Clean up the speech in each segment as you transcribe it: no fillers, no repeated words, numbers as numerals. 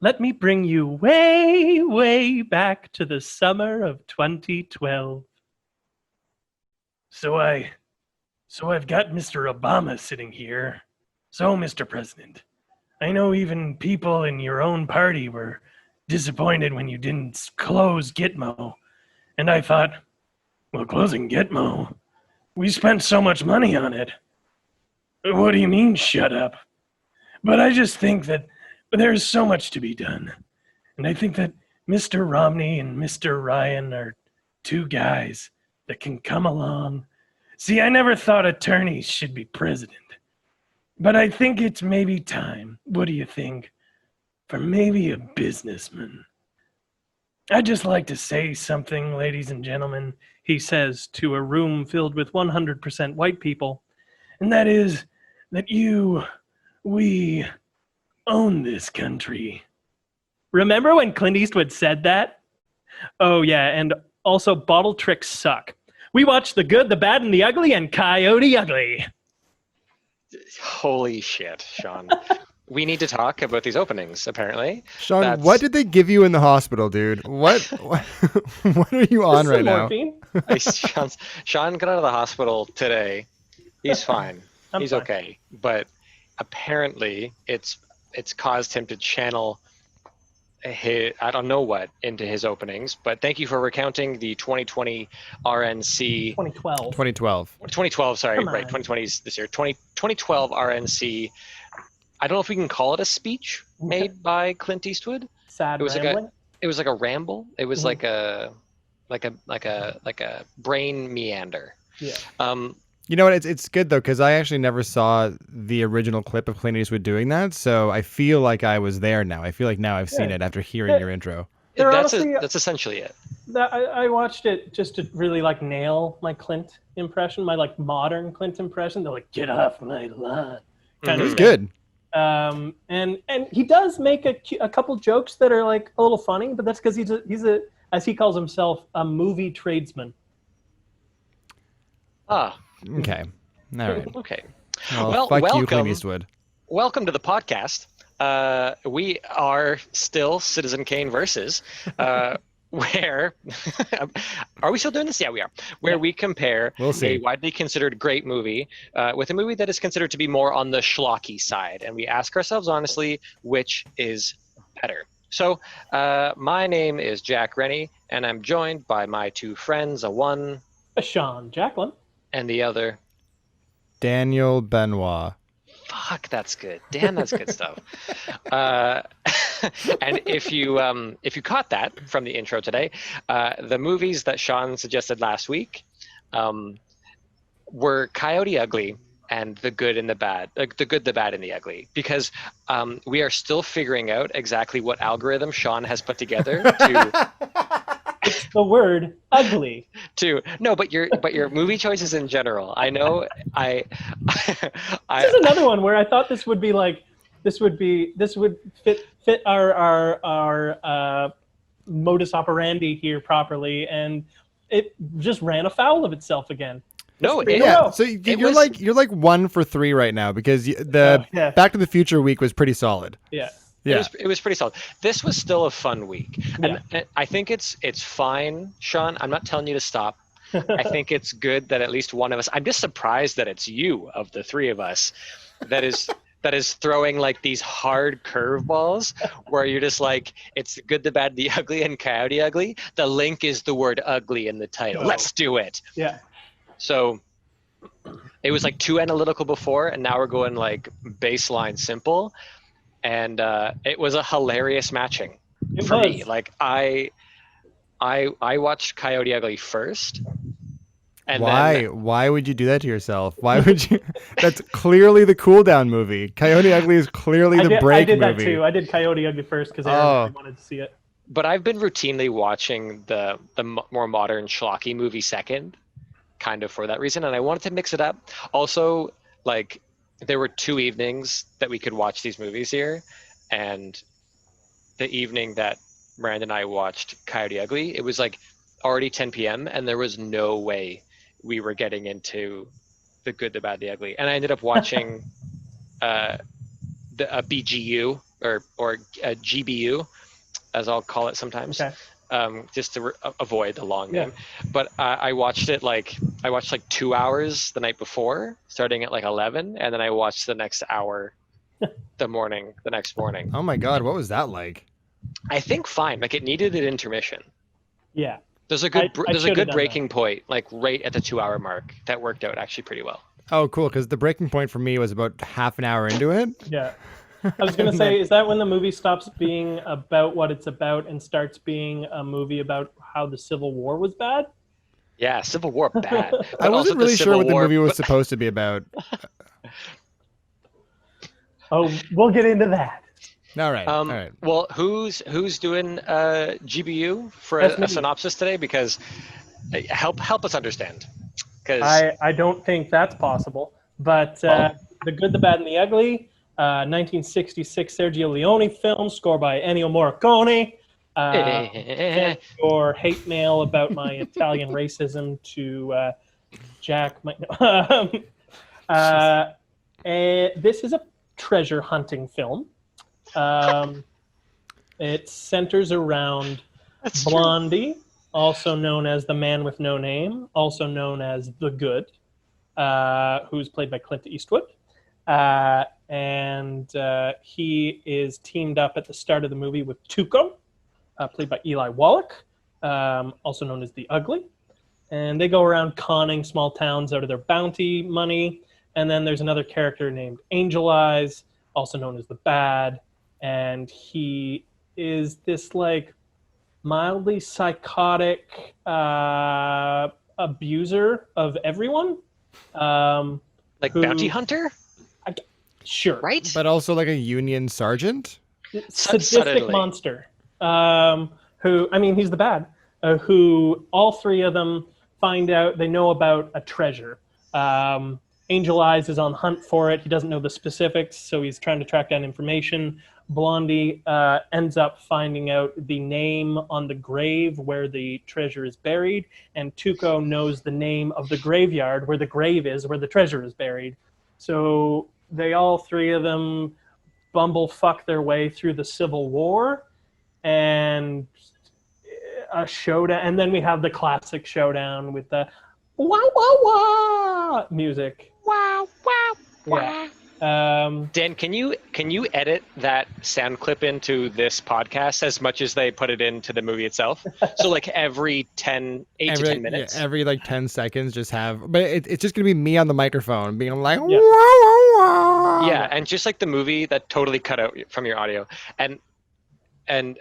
let me bring you way, way back to the summer of 2012. So I've got Mr. Obama sitting here. So, Mr. President, I know even people in your own party were disappointed when you didn't close Gitmo. And I thought, well, closing Gitmo? We spent so much money on it. What do you mean, shut up? But I just think that there's so much to be done. And I think that Mr. Romney and Mr. Ryan are two guys that can come along. See, I never thought attorneys should be president. But I think it's maybe time, what do you think, for maybe a businessman? I'd just like to say something, ladies and gentlemen, he says to a room filled with 100% white people, and that is that we own this country. Remember when Clint Eastwood said that? Oh yeah, and also bottle tricks suck. We watched The Good, the Bad, and the Ugly and Coyote Ugly. Holy shit, Sean. We need to talk about these openings, apparently. Sean, what did they give you in the hospital, dude? What are you on right now? Sean got out of the hospital today. He's fine. He's fine. Okay. But apparently it's caused him to channel I don't know what into his openings, but thank you for recounting the 2020 RNC. 2012, sorry, right, 2020 is this year. 2012 RNC. I don't know if we can call it a speech made by Clint Eastwood. It was rambling? It was like a ramble. It was like a brain meander. Yeah. You know what? It's good though, because I actually never saw the original clip of Clint Eastwood doing that, so I feel like I was there now. I feel like now I've seen it after hearing your intro. That's essentially it. I watched it just to really like nail my Clint impression, my like modern Clint impression. They're like, "Get off my lawn." It's good. And he does make a couple jokes that are like a little funny, but that's because he's a as he calls himself, a movie tradesman. Okay. All right. Okay. Well, fuck you, Clint Eastwood. Welcome to the podcast. We are still Citizen Kane versus, where are we still doing this? Yeah, we are. Where we compare a widely considered great movie with a movie that is considered to be more on the schlocky side, and we ask ourselves honestly, which is better. So, my name is Jack Rennie, and I'm joined by my two friends, a Sean Jacqueline. And the other? Daniel Benoit. Fuck, that's good. Damn, that's good stuff. And if you caught that from the intro today, the movies that Sean suggested last week were Coyote Ugly and The Good and the Bad, The Good, the Bad, and the Ugly, because we are still figuring out exactly what algorithm Sean has put together to... It's the word ugly. But your movie choices in general. I know this is another one where I thought this would fit our modus operandi here properly, and it just ran afoul of itself again. So you're like 1 for 3 right now, because the Back to the Future week was pretty solid. Yeah. Yeah. It was pretty solid. This was still a fun week. And I think it's fine, Sean. I'm not telling you to stop. I think it's good that at least one of us, I'm just surprised that it's you of the three of us that is throwing like these hard curveballs where you're just like, it's The Good, the Bad, the Ugly, and Coyote Ugly. The link is the word ugly in the title. Let's do it. Yeah. So it was like too analytical before, and now we're going like baseline simple. And it was a hilarious matching for me. Like I watched Coyote Ugly first. And Why would you do that to yourself? Why would you? That's clearly the cool down movie. Coyote Ugly is clearly the break movie. I did that too. I did Coyote Ugly first because I really wanted to see it. But I've been routinely watching the more modern schlocky movie second, kind of for that reason. And I wanted to mix it up. Also, like, there were 2 evenings that we could watch these movies here, and the evening that Miranda and I watched Coyote Ugly, it was like already 10 p.m. and there was no way we were getting into The Good, the Bad, the Ugly. And I ended up watching a BGU or GBU, as I'll call it sometimes. Okay. Just to avoid the long Yeah. name. But I watched like 2 hours the night before, starting at like 11, and then I watched the next hour the next morning. Oh my God, what was that like? I think fine. Like it needed an intermission. Yeah. There's a good I should have done breaking point, like right at the 2 hour mark. That worked out actually pretty well. Oh, cool, because the breaking point for me was about half an hour into it. Yeah. I was going to say, is that when the movie stops being about what it's about and starts being a movie about how the Civil War was bad? Yeah, Civil War bad. I wasn't really sure what the movie was supposed to be about. Oh, we'll get into that. All right. All right. Well, who's doing GBU for That's a me. synopsis today? Because help us understand. Because I don't think that's possible. But The Good, the Bad, and the Ugly, 1966 Sergio Leone film, score by Ennio Morricone. Send your hate mail about my Italian racism to Jack. This is a treasure hunting film. It centers around Blondie, also known as the man with no name, also known as the Good, who's played by Clint Eastwood. And he is teamed up at the start of the movie with Tuco, played by Eli Wallach, also known as the Ugly. And they go around conning small towns out of their bounty money. And then there's another character named Angel Eyes, also known as the Bad. And he is this like mildly psychotic abuser of everyone. like bounty hunter, Sure. right? But also like a Union sergeant? Sadistic Suddenly. monster. Who, I mean, he's the Bad. Who all three of them find out they know about a treasure. Angel Eyes is on hunt for it. He doesn't know the specifics, so he's trying to track down information. Blondie ends up finding out the name on the grave where the treasure is buried, and Tuco knows the name of the graveyard where the grave is, where the treasure is buried. So they all three of them bumblefuck their way through the Civil War, and a showdown. And then we have the classic showdown with the wah wah wah music. Wow, wow, Yeah. Dan, can you edit that sound clip into this podcast as much as they put it into the movie itself? So like every 8 to 10 minutes? Yeah, every like 10 seconds just have, but it's just going to be me on the microphone being like, Yeah. wah, wah, wah. Yeah, and just like the movie that totally cut out from your audio. And and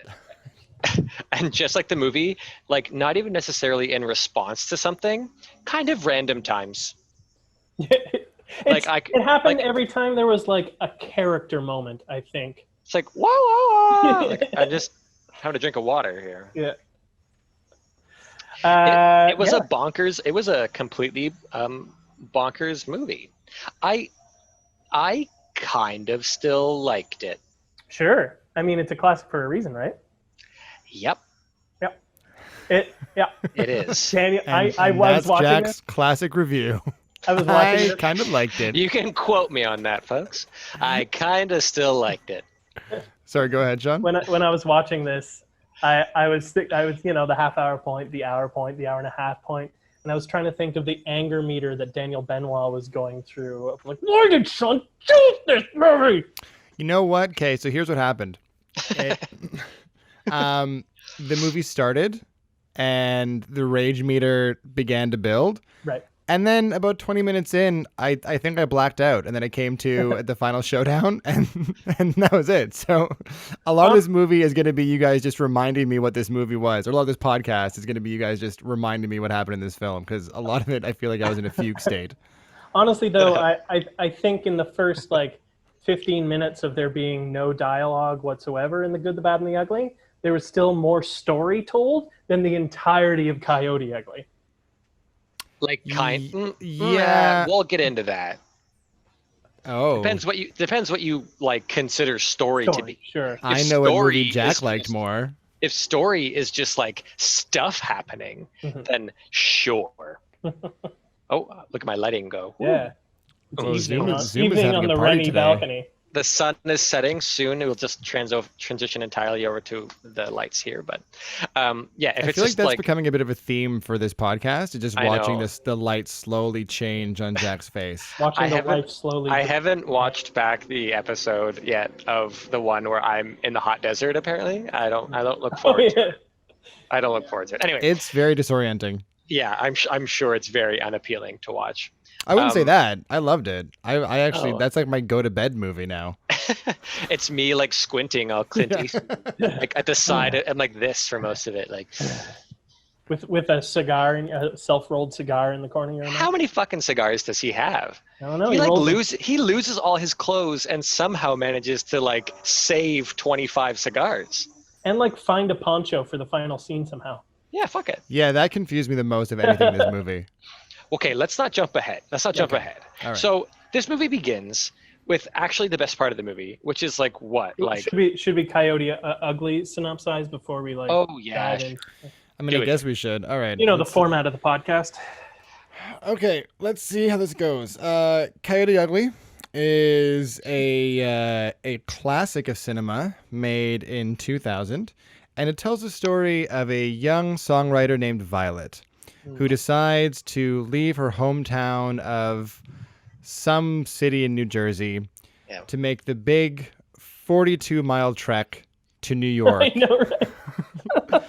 just like the movie, like not even necessarily in response to something, kind of random times. It happened like- every time there was like a character moment, I think. It's like, whoa, whoa, whoa. Like, I'm just having a drink of water here. Yeah. It was it was a completely bonkers movie. I kind of still liked it. Sure. I mean, it's a classic for a reason, right? Yep, It is. Daniel, And I was that's watching Jack's this. classic review. I was watching I this. kind of liked it. You can quote me on that, folks. I kind of still liked it. Sorry, go ahead, Sean. When I was watching this, I was the half hour point, the hour point, the hour and a half point, and I was trying to think of the anger meter that Daniel Benoit was going through. Of like, why did Sean choose this movie? You know what? Okay, so here's what happened. The movie started, and the rage meter began to build. Right. And then about 20 minutes in, I think I blacked out, and then it came to the final showdown, and that was it. So a lot of this movie is going to be you guys just reminding me what this movie was, or a lot of this podcast is going to be you guys just reminding me what happened in this film, because a lot of it, I feel like I was in a fugue state. Honestly, though, I think in the first like 15 minutes of there being no dialogue whatsoever in The Good, the Bad, and the Ugly, there was still more story told than the entirety of Coyote Ugly. Like yeah. We'll get into that. Oh. Depends what you like consider story to be. Sure. I know what story movie Jack is liked just- more. If story is just like stuff happening, Mhm. then sure. Oh, look at my lighting go. Yeah. Oh, It's Zoom evening is evening having on a the party Rennie today. balcony. the sun is setting soon. It will just transition entirely over to the lights here. But yeah, if I it's feel like just that's like becoming a bit of a theme for this podcast. Is just I watching know. the light slowly change on Jack's face. Watching the life slowly. I haven't watched back the episode yet of the one where I'm in the hot desert. Apparently, I don't look forward to it. I don't look forward to it. Anyway, It's very disorienting. yeah, I'm sure it's very unappealing to watch. I wouldn't say that. I loved it. I actually Oh. that's like my go to bed movie now. It's me like squinting all Clint Eastwood, like at the side and like this for most of it. Like, with a cigar, a self-rolled cigar in the corner of your mouth. how many fucking cigars does he have? I don't know. He like rolls them. he loses all his clothes and somehow manages to like save 25 cigars. And like find a poncho for the final scene somehow. Yeah, fuck it. Yeah, that confused me the most of anything in this movie. Okay, let's not jump ahead. All right. So this movie begins with actually the best part of the movie, which is like what? Like, should we Coyote Ugly synopsize before we like? oh yeah, dive in? I mean, Do I it. guess we should. All right. You know the let's- format of the podcast. Okay, let's see how this goes. Coyote Ugly is a classic of cinema made in 2000, and it tells the story of a young songwriter named Violet, who decides to leave her hometown of some city in New Jersey Yeah. to make the big 42-mile trek to New York, I know, right?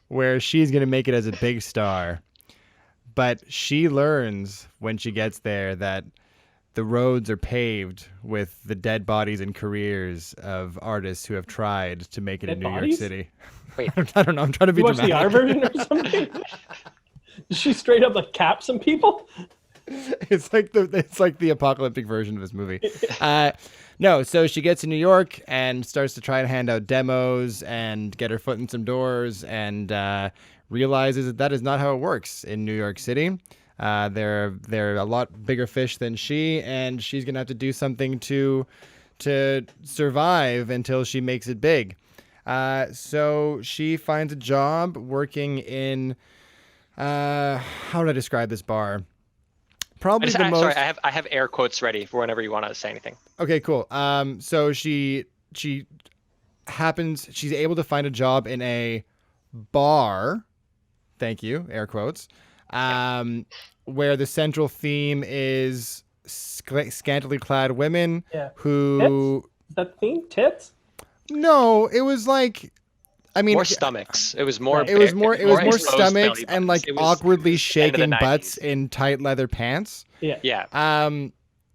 where she's going to make it as a big star. But she learns when she gets there that the roads are paved with the dead bodies and careers of artists who have tried to make it Dead in New York bodies? City. Wait. I don't know. I'm trying to be You watch the dramatic. R version or something? Did she straight up like cap some people? It's like the apocalyptic version of this movie. No, so she gets to New York and starts to try and hand out demos and get her foot in some doors, and realizes that is not how it works in New York City. They're a lot bigger fish than she, and she's gonna have to do something to survive until she makes it big. So she finds a job working in how do I describe this bar? Probably the most. Sorry, I have air quotes ready for whenever you want to say anything. Okay, cool. So she's able to find a job in a bar. Thank you, air quotes. Where the central theme is scantily clad women Yeah. who. Is that theme? Tits? No, it was like. I mean, More stomachs. It was more. Right. it was more exposed stomachs belly and buttons. like It was awkwardly end of the shaking 90s. butts in tight leather pants. Yeah. Yeah.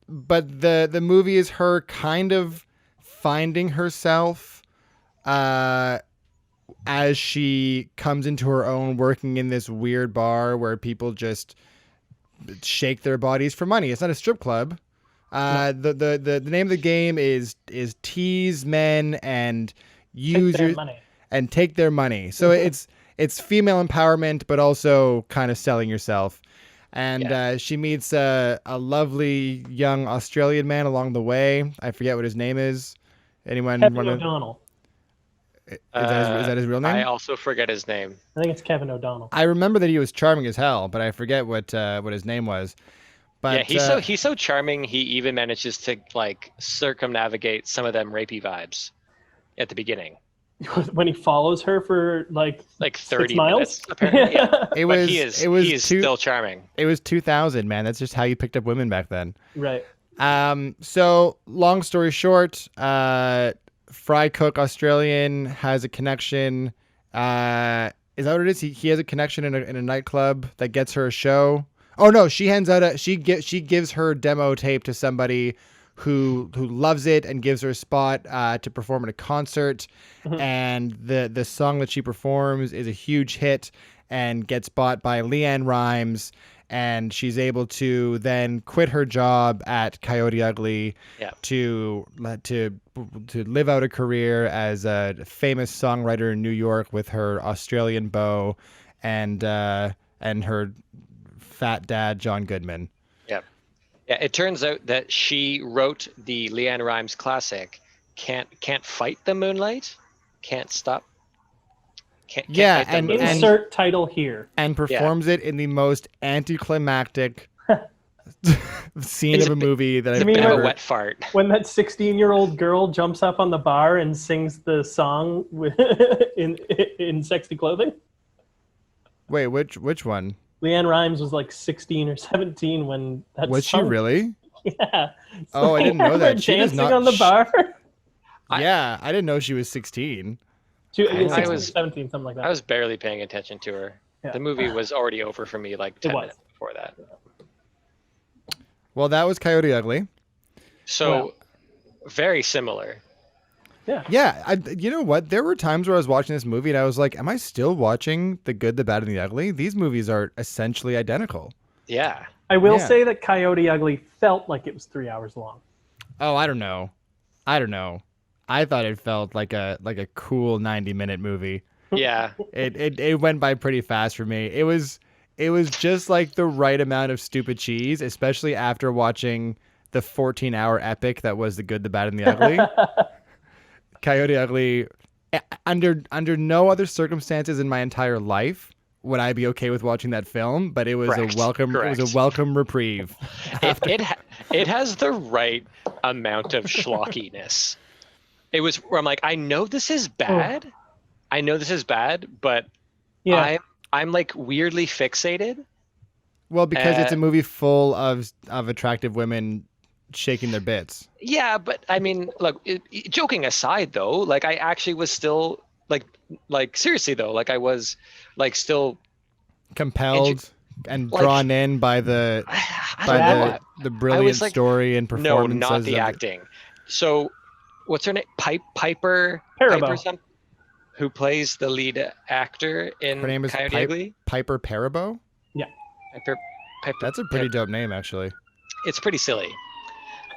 But the movie is her kind of finding herself as she comes into her own, working in this weird bar where people just shake their bodies for money. It's not a strip club. The name of the game is tease men and use Take their your money. and take their money. So it's female empowerment, but also kind of selling yourself. And she meets a lovely young Australian man along the way. I forget what his name is. Anyone Kevin want to? O'Donnell. Is that his real name? I also forget his name. I think it's Kevin O'Donnell. I remember that he was charming as hell, but I forget what his name was. But Yeah, he's so charming. He even manages to like circumnavigate some of them rapey vibes at the beginning, When he follows her for like 30 miles? minutes. Apparently, yeah. it But was he is still charming. it was 2000, man. That's just how you picked up women back then. Right. So long story short, fry cook Australian has a connection. Is that what it is? He has a connection in a nightclub that gets her a show. Oh no, she gives her demo tape to somebody who loves it and gives her a spot to perform at a concert. Mhm. And the song that she performs is a huge hit and gets bought by Leanne Rimes. And she's able to then quit her job at Coyote Ugly to live out a career as a famous songwriter in New York with her Australian beau and her fat dad John Goodman. Yeah, it turns out that she wrote the Leanne Rimes classic, "Can't Fight the Moonlight, Can't Stop." Can't Yeah, fight the and- moonlight. Insert title here. And performs it in the most anticlimactic scene It's of a a movie that It's I've a bit of never. a wet fart. When that 16-year-old girl jumps up on the bar and sings the song in sexy clothing. Wait, which one? Leanne Rimes was like 16 or 17 when that Was she song. really? Yeah. Oh, I didn't know Her that. She does dancing not. on the bar. Yeah, I didn't know she was 16. She, I 16 or was- 17, something like that. I was barely paying attention to her. Yeah. The movie was already over for me like 10 was. minutes before that. Well, that was Coyote Ugly. So, Well. very similar. Yeah, you know what? There were times where I was watching this movie and I was like, am I still watching The Good, the Bad, and the Ugly? These movies are essentially identical. Yeah. I will Yeah. say that Coyote Ugly felt like it was 3 hours long. Oh, I don't know. I thought it felt like a cool 90-minute movie. Yeah. It went by pretty fast for me. It was just like the right amount of stupid cheese, especially after watching the 14-hour epic that was The Good, the Bad, and the Ugly. Coyote Ugly, under no other circumstances in my entire life would I be okay with watching that film, but it was Correct. a welcome. It was a welcome reprieve. It has the right amount of schlockiness. It was where I'm like, I know this is bad. I know this is bad, but Yeah. I'm like weirdly fixated. Well, because it's a movie full of attractive women shaking their bits. Yeah, but I mean, look, joking aside though, like I actually was still like seriously though, like I was like still Compelled and like- drawn in by the I by don't know. the brilliant like, story and No, performances. not the of- acting. So, what's her name? Piper Parabo. something, who plays the lead actor in Her name is Coyote Ugly? Piper Parabo. Piper, That's a pretty dope name, actually. It's pretty silly.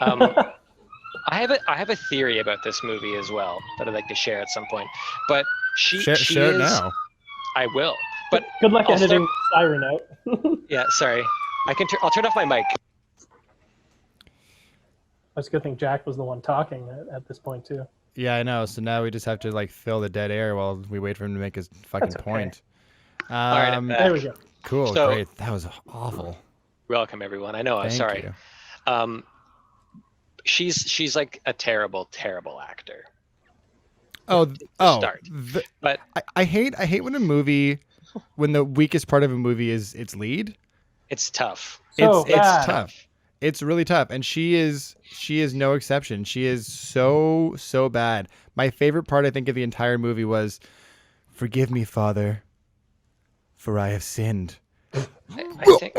I have a theory about this movie as well that I'd like to share at some point. But she Share is. it now. I will. But Good luck I'll editing Siren out. yeah, sorry. I'll turn off my mic. That's a good thing Jack was the one talking at this point too. Yeah, I know. So now we just have to like fill the dead air while we wait for him to make his fucking That's okay. point. right, I'm back. There we go. Cool, So- great. That was awful. Welcome everyone. I know. I'm Thank sorry. you. She's like a terrible actor. Start. But I hate when a movie, when the weakest part of a movie is its lead. it's tough. So It's bad. tough. It's really tough, and she is no exception. She is so bad. My favorite part, I think, of the entire movie was, "Forgive me, Father, for I have sinned." I think.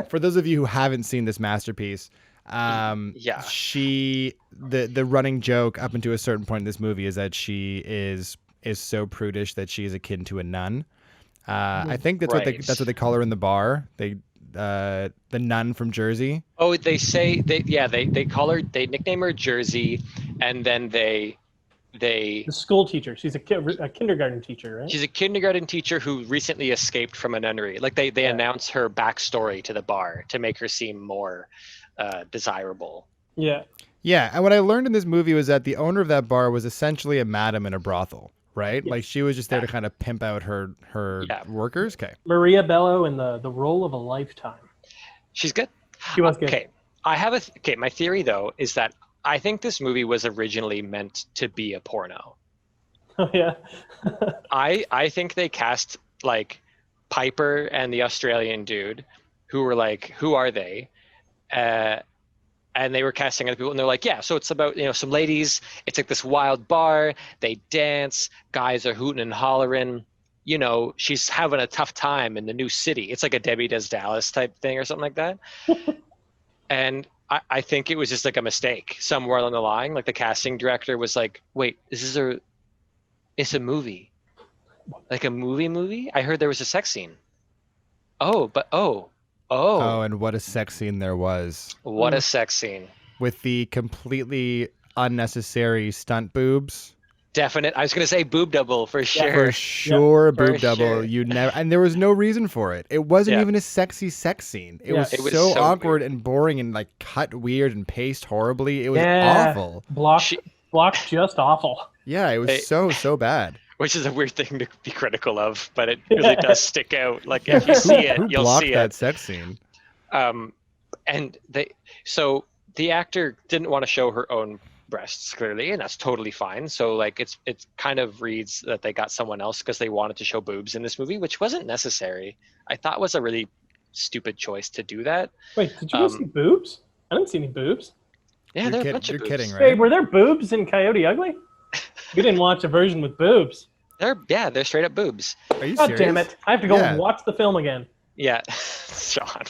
For those of you who haven't seen this masterpiece, Yeah. the running joke up until a certain point in this movie is that she is so prudish that she is akin to a nun. I think that's Right. what they call her in the bar. The nun from Jersey. Oh, they say they call her, they nickname her Jersey, and then they The school teacher. She's a kindergarten teacher, right? she's a kindergarten teacher who recently escaped from a nunnery. Like they announce her backstory to the bar to make her seem more desirable. Yeah. Yeah, and what I learned in this movie was that the owner of that bar was essentially a madam in a brothel, right? Yes. Like she was just there to kind of pimp out her Yeah. workers. Okay. Maria Bello in the role of a lifetime. She's good. She was good. Okay, my theory though is that I think this movie was originally meant to be a porno. Oh yeah. I think they cast like Piper and the Australian dude, who were like, who are they? And they were casting other people, and they're like, yeah, so it's about, some ladies. It's like this wild bar. They dance. Guys are hooting and hollering. She's having a tough time in the new city. It's like a Debbie Does Dallas type thing or something like that. And I think it was just like a mistake somewhere along the line. Like the casting director was like, wait, it's a movie. Like a movie? I heard there was a sex scene. Oh, And what a sex scene there was what a sex scene. with the completely unnecessary stunt boobs. Definite. I was going to say boob double for sure. For sure, For boob double. sure. You never, and there was no reason for it. It wasn't Yeah. even a sexy sex scene. It Yeah. was It was so so awkward and boring and like cut weird and paced horribly. It was Yeah. awful. Blocked just awful. Yeah, it was Hey. so bad. Which is a weird thing to be critical of, but it really does stick out. Like if you see it, Who you'll blocked see that it. sex scene? And so the actor didn't want to show her own breasts clearly, and that's totally fine. So like it kind of reads that they got someone else because they wanted to show boobs in this movie, which wasn't necessary. I thought was a really stupid choice to do that. Wait, did you guys see boobs? I didn't see any boobs. Yeah, there are a bunch of you're boobs. kidding, right? Wait, were there boobs in Coyote Ugly? We didn't watch a version with boobs. They're straight up boobs. Are you God serious? damn it! I have to go Yeah. watch the film again. Yeah, Sean.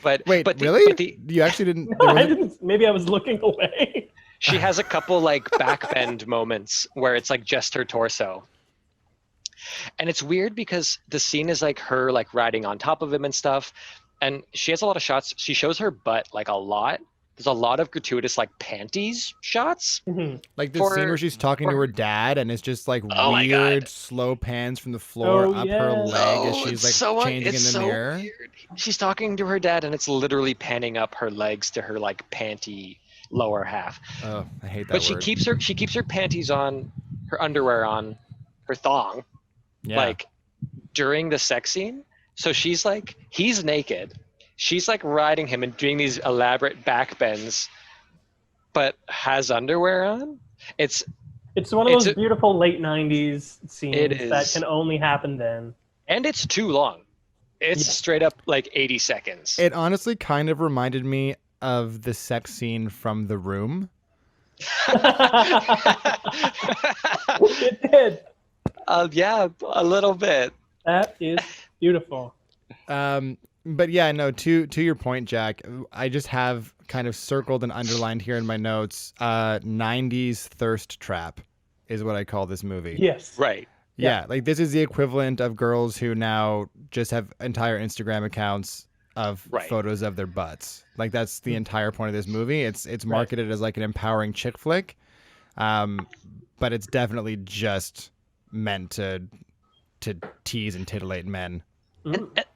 But Wait, but really? You actually didn't? No, there I wasn't- didn't. Maybe I was looking away. she has a couple like backbend moments where it's like just her torso. And it's weird because the scene is like her like riding on top of him and stuff. And she has a lot of shots. She shows her butt like a lot. There's a lot of gratuitous like panties shots. Mhm. Like the For- scene where she's talking to her dad, and it's just like Oh my weird God. slow pans from the floor Oh, up yeah. her leg as Oh, she's it's like so changing in it's the so mirror. weird. She's talking to her dad, and it's literally panning up her legs to her like panty lower half. Oh, I hate that But word. she keeps her panties on, her underwear on, her thong, Yeah. like during the sex scene. So he's naked. She's like riding him and doing these elaborate back bends, but has underwear on. It's One of It's those a- beautiful late '90s scenes It that is. can only happen then. and it's too long. It's Yeah. straight up like 80 seconds. It honestly kind of reminded me of the sex scene from The Room. It did. Yeah, a little bit. That is beautiful. But yeah, no, to your point, Jack, I just have kind of circled and underlined here in my notes, 90s thirst trap is what I call this movie. Yes. Right. Yeah, like this is the equivalent of girls who now just have entire Instagram accounts of Right. photos of their butts. Like that's the entire point of this movie. It's marketed as like an empowering chick flick, but it's definitely just meant to tease and titillate men.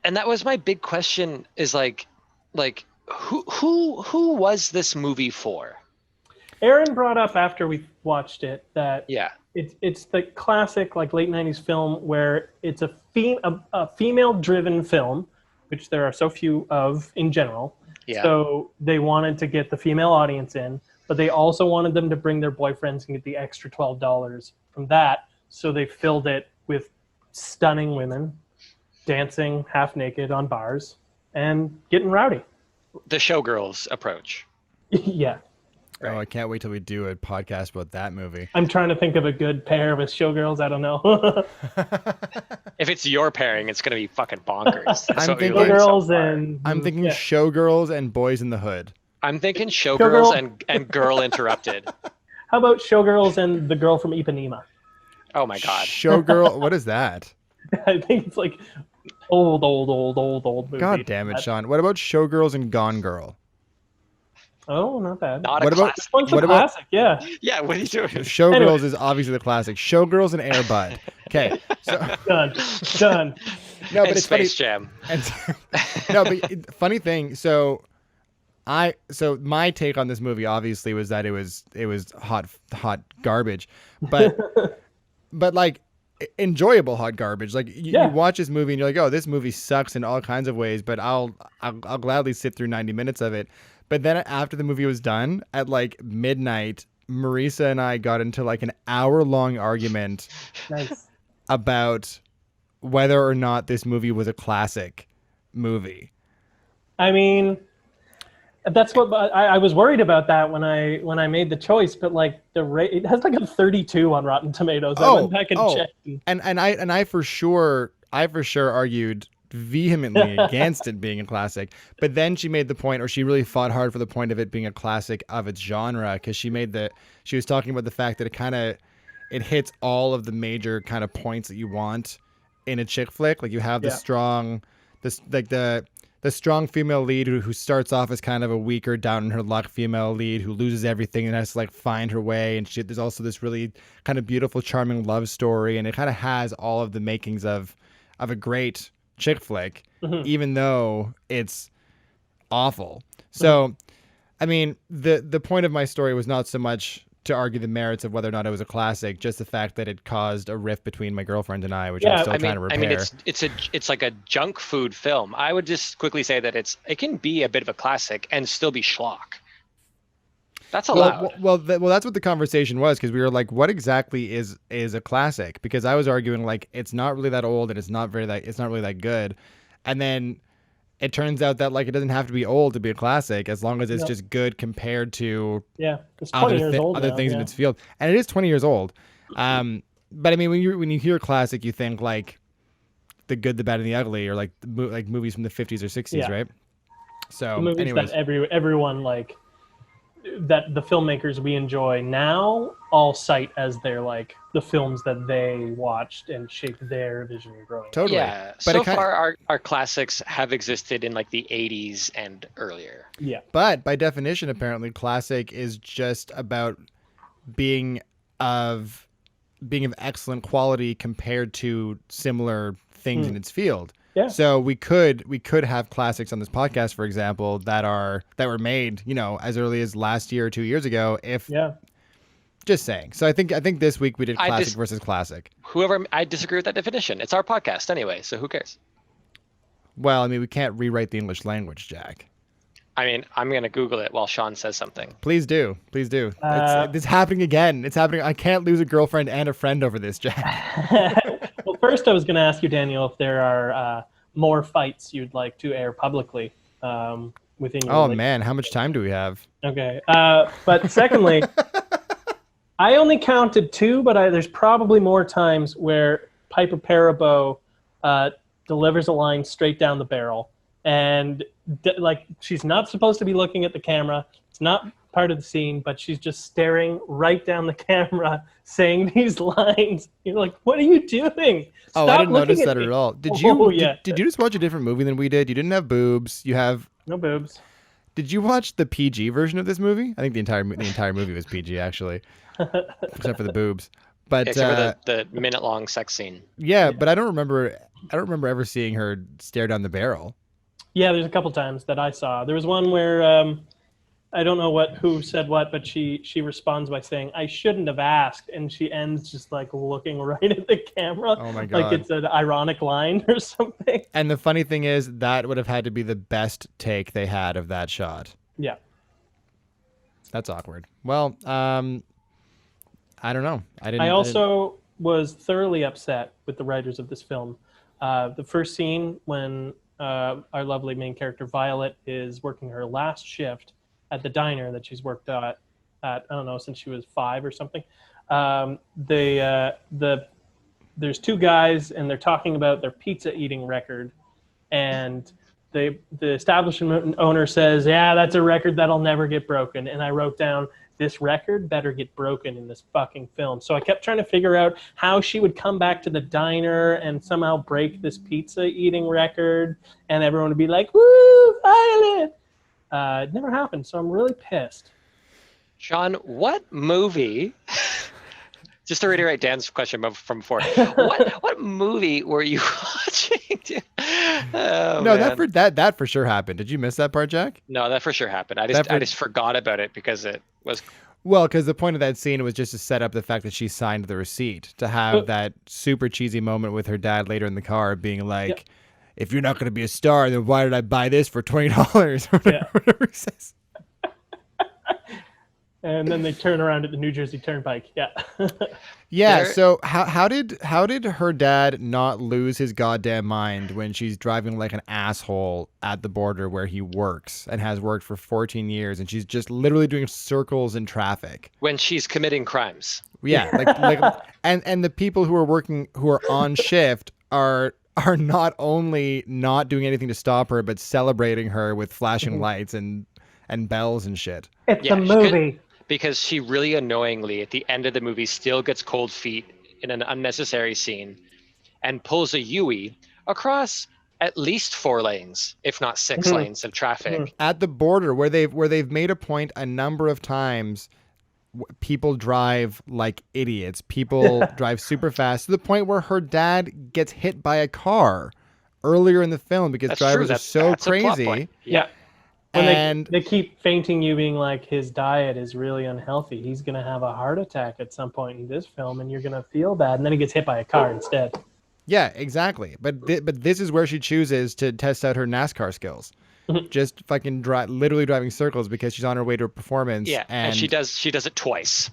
And that was my big question is like who was this movie for? Aaron brought up after we watched it that Yeah. it's the classic like late '90s film where it's a female-driven film, which there are so few of in general. Yeah. So they wanted to get the female audience in, but they also wanted them to bring their boyfriends and get the extra $12 from that. So they filled it with stunning women dancing half naked on bars and getting rowdy. The showgirls approach. Yeah. Oh, I can't wait till we do a podcast about that movie. I'm trying to think of a good pair with showgirls. I don't know. If it's your pairing, it's gonna be fucking bonkers. That's I'm what we thinking- learned so Showgirls far. and I'm thinking yeah. Showgirls and Boys in the Hood. I'm thinking Showgirl. showgirls and girl interrupted. How about Showgirls and the girl from Ipanema? Oh my god. Showgirl, what is that? I think it's like old movie. God damn it, Sean. What about Showgirls and Gone Girl? Oh, not bad. Not What a about- classic. One's a what about- classic, yeah. Yeah, what are you doing? Showgirls Anyway. is obviously the classic. Showgirls and Air Bud. Okay. So Done. no, but And it's funny. Space Jam. And no, but funny thing. So my take on this movie obviously was that it was hot garbage, but like enjoyable hot garbage. Like you Yeah. watch this movie and you're like, oh, this movie sucks in all kinds of ways, but I'll gladly sit through 90 minutes of it. But then after the movie was done at like midnight, Marisa and I got into like an hour-long argument Nice. about whether or not this movie was a classic movie. I mean, that's what I was worried about that when I made the choice. But like it has like a 32 on Rotten Tomatoes. I went back and checked. And I for sure argued vehemently against it being a classic. But then she made the point, or she really fought hard for the point of it being a classic of its genre, because she was talking about the fact that it hits all of the major kind of points that you want in a chick flick. Like you have the strong female lead who starts off as kind of a weaker, down in her luck female lead who loses everything and has to like find her way. And there's also this really kind of beautiful, charming love story, and it kind of has all of the makings of a great chick flick, even though it's awful. So, I mean, the point of my story was not so much to argue the merits of whether or not it was a classic. Just the fact that it caused a rift between my girlfriend and I, which I'm still trying to repair. It's like a junk food film. I would just quickly say that it can be a bit of a classic and still be schlock. That's allowed. Well, that's what the conversation was, because we were like, what exactly is a classic? Because I was arguing like it's not really that old and it's not really that good, and then it turns out that like it doesn't have to be old to be a classic as long as it's just good compared to it's 20 years old other now, things in its field, and it is 20 years old. But I mean, when you hear classic, you think like The Good, the Bad, and the Ugly, or like movies from the 50s or 60s, right? So, the movies anyways, that everyone like, that the filmmakers we enjoy now all cite as their like the films that they watched and shaped their vision growing up. Totally. Yeah. But so far, our classics have existed in like the 80s and earlier. Yeah. But by definition, apparently, classic is just about being of excellent quality compared to similar things in its field. Yeah. So we could have classics on this podcast, for example, that were made, as early as last year or 2 years ago. Just saying. So I think this week we did classic versus classic. I disagree with that definition. It's our podcast anyway, so who cares? Well, I mean, we can't rewrite the English language, Jack. I mean, I'm going to Google it while Sean says something. Please do. It's happening again. It's happening. I can't lose a girlfriend and a friend over this, Jack. Well, first I was going to ask you, Daniel, if there are more fights you'd like to air publicly within your... Oh, man. How much time do we have? Okay. But secondly, I only counted 2, but there's probably more times where Piper Perabo delivers a line straight down the barrel. And like she's not supposed to be looking at the camera. It's not part of the scene, but she's just staring right down the camera, saying these lines. You're like, what are you doing? Stop I didn't notice that me. at all. Did you? Did you just watch a different movie than we did? You didn't have boobs. You have no boobs. Did you watch the PG version of this movie? I think the entire movie was PG, actually, except for the boobs. But except for the minute-long sex scene. Yeah, but I don't remember ever seeing her stare down the barrel. Yeah, there's a couple times that I saw. There was one where I don't know who said what, but she responds by saying, "I shouldn't have asked," and she ends just like looking right at the camera. Oh my God. Like it's an ironic line or something. And the funny thing is, that would have had to be the best take they had of that shot. Yeah. That's awkward. Well, I don't know. I also was thoroughly upset with the writers of this film. The first scene when our lovely main character Violet is working her last shift at the diner that she's worked at I don't know, since she was 5 or something. There's 2 guys and they're talking about their pizza eating record, and the establishment owner says, "Yeah, that's a record that'll never get broken." And I wrote down, this record better get broken in this fucking film. So I kept trying to figure out how she would come back to the diner and somehow break this pizza eating record, and everyone would be like, "Woo, Violet!" It never happened, so I'm really pissed. Sean, what movie? Just to reiterate Dan's question from before, what movie were you watching? Oh, no, man. that for sure happened. Did you miss that part, Jack? No, that for sure happened. I just forgot about it because it was. Well, because the point of that scene was just to set up the fact that she signed the receipt, to have that super cheesy moment with her dad later in the car being like, "If you're not going to be a star, then why did I buy this for $20?" or whatever he says. And then they turn around at the New Jersey Turnpike. Yeah. Yeah. So how did her dad not lose his goddamn mind when she's driving like an asshole at the border where he works and has worked for 14 years, and she's just literally doing circles in traffic when she's committing crimes? Yeah. Like and the people who are on shift are not only not doing anything to stop her, but celebrating her with flashing lights and bells and shit. It's a movie. Because she really annoyingly, at the end of the movie, still gets cold feet in an unnecessary scene and pulls a Yui across at least 4 lanes, if not 6 lanes of traffic. At the border, where they've made a point a number of times, people drive like idiots. People drive super fast, to the point where her dad gets hit by a car earlier in the film because drivers are so crazy. Yeah. When And they keep fainting you, being like, his diet is really unhealthy. He's going to have a heart attack at some point in this film, and you're going to feel bad. And then he gets hit by a car instead. yeah, exactly. But this is where she chooses to test out her NASCAR skills. Just fucking literally driving circles because she's on her way to a performance. Yeah, and she does it twice.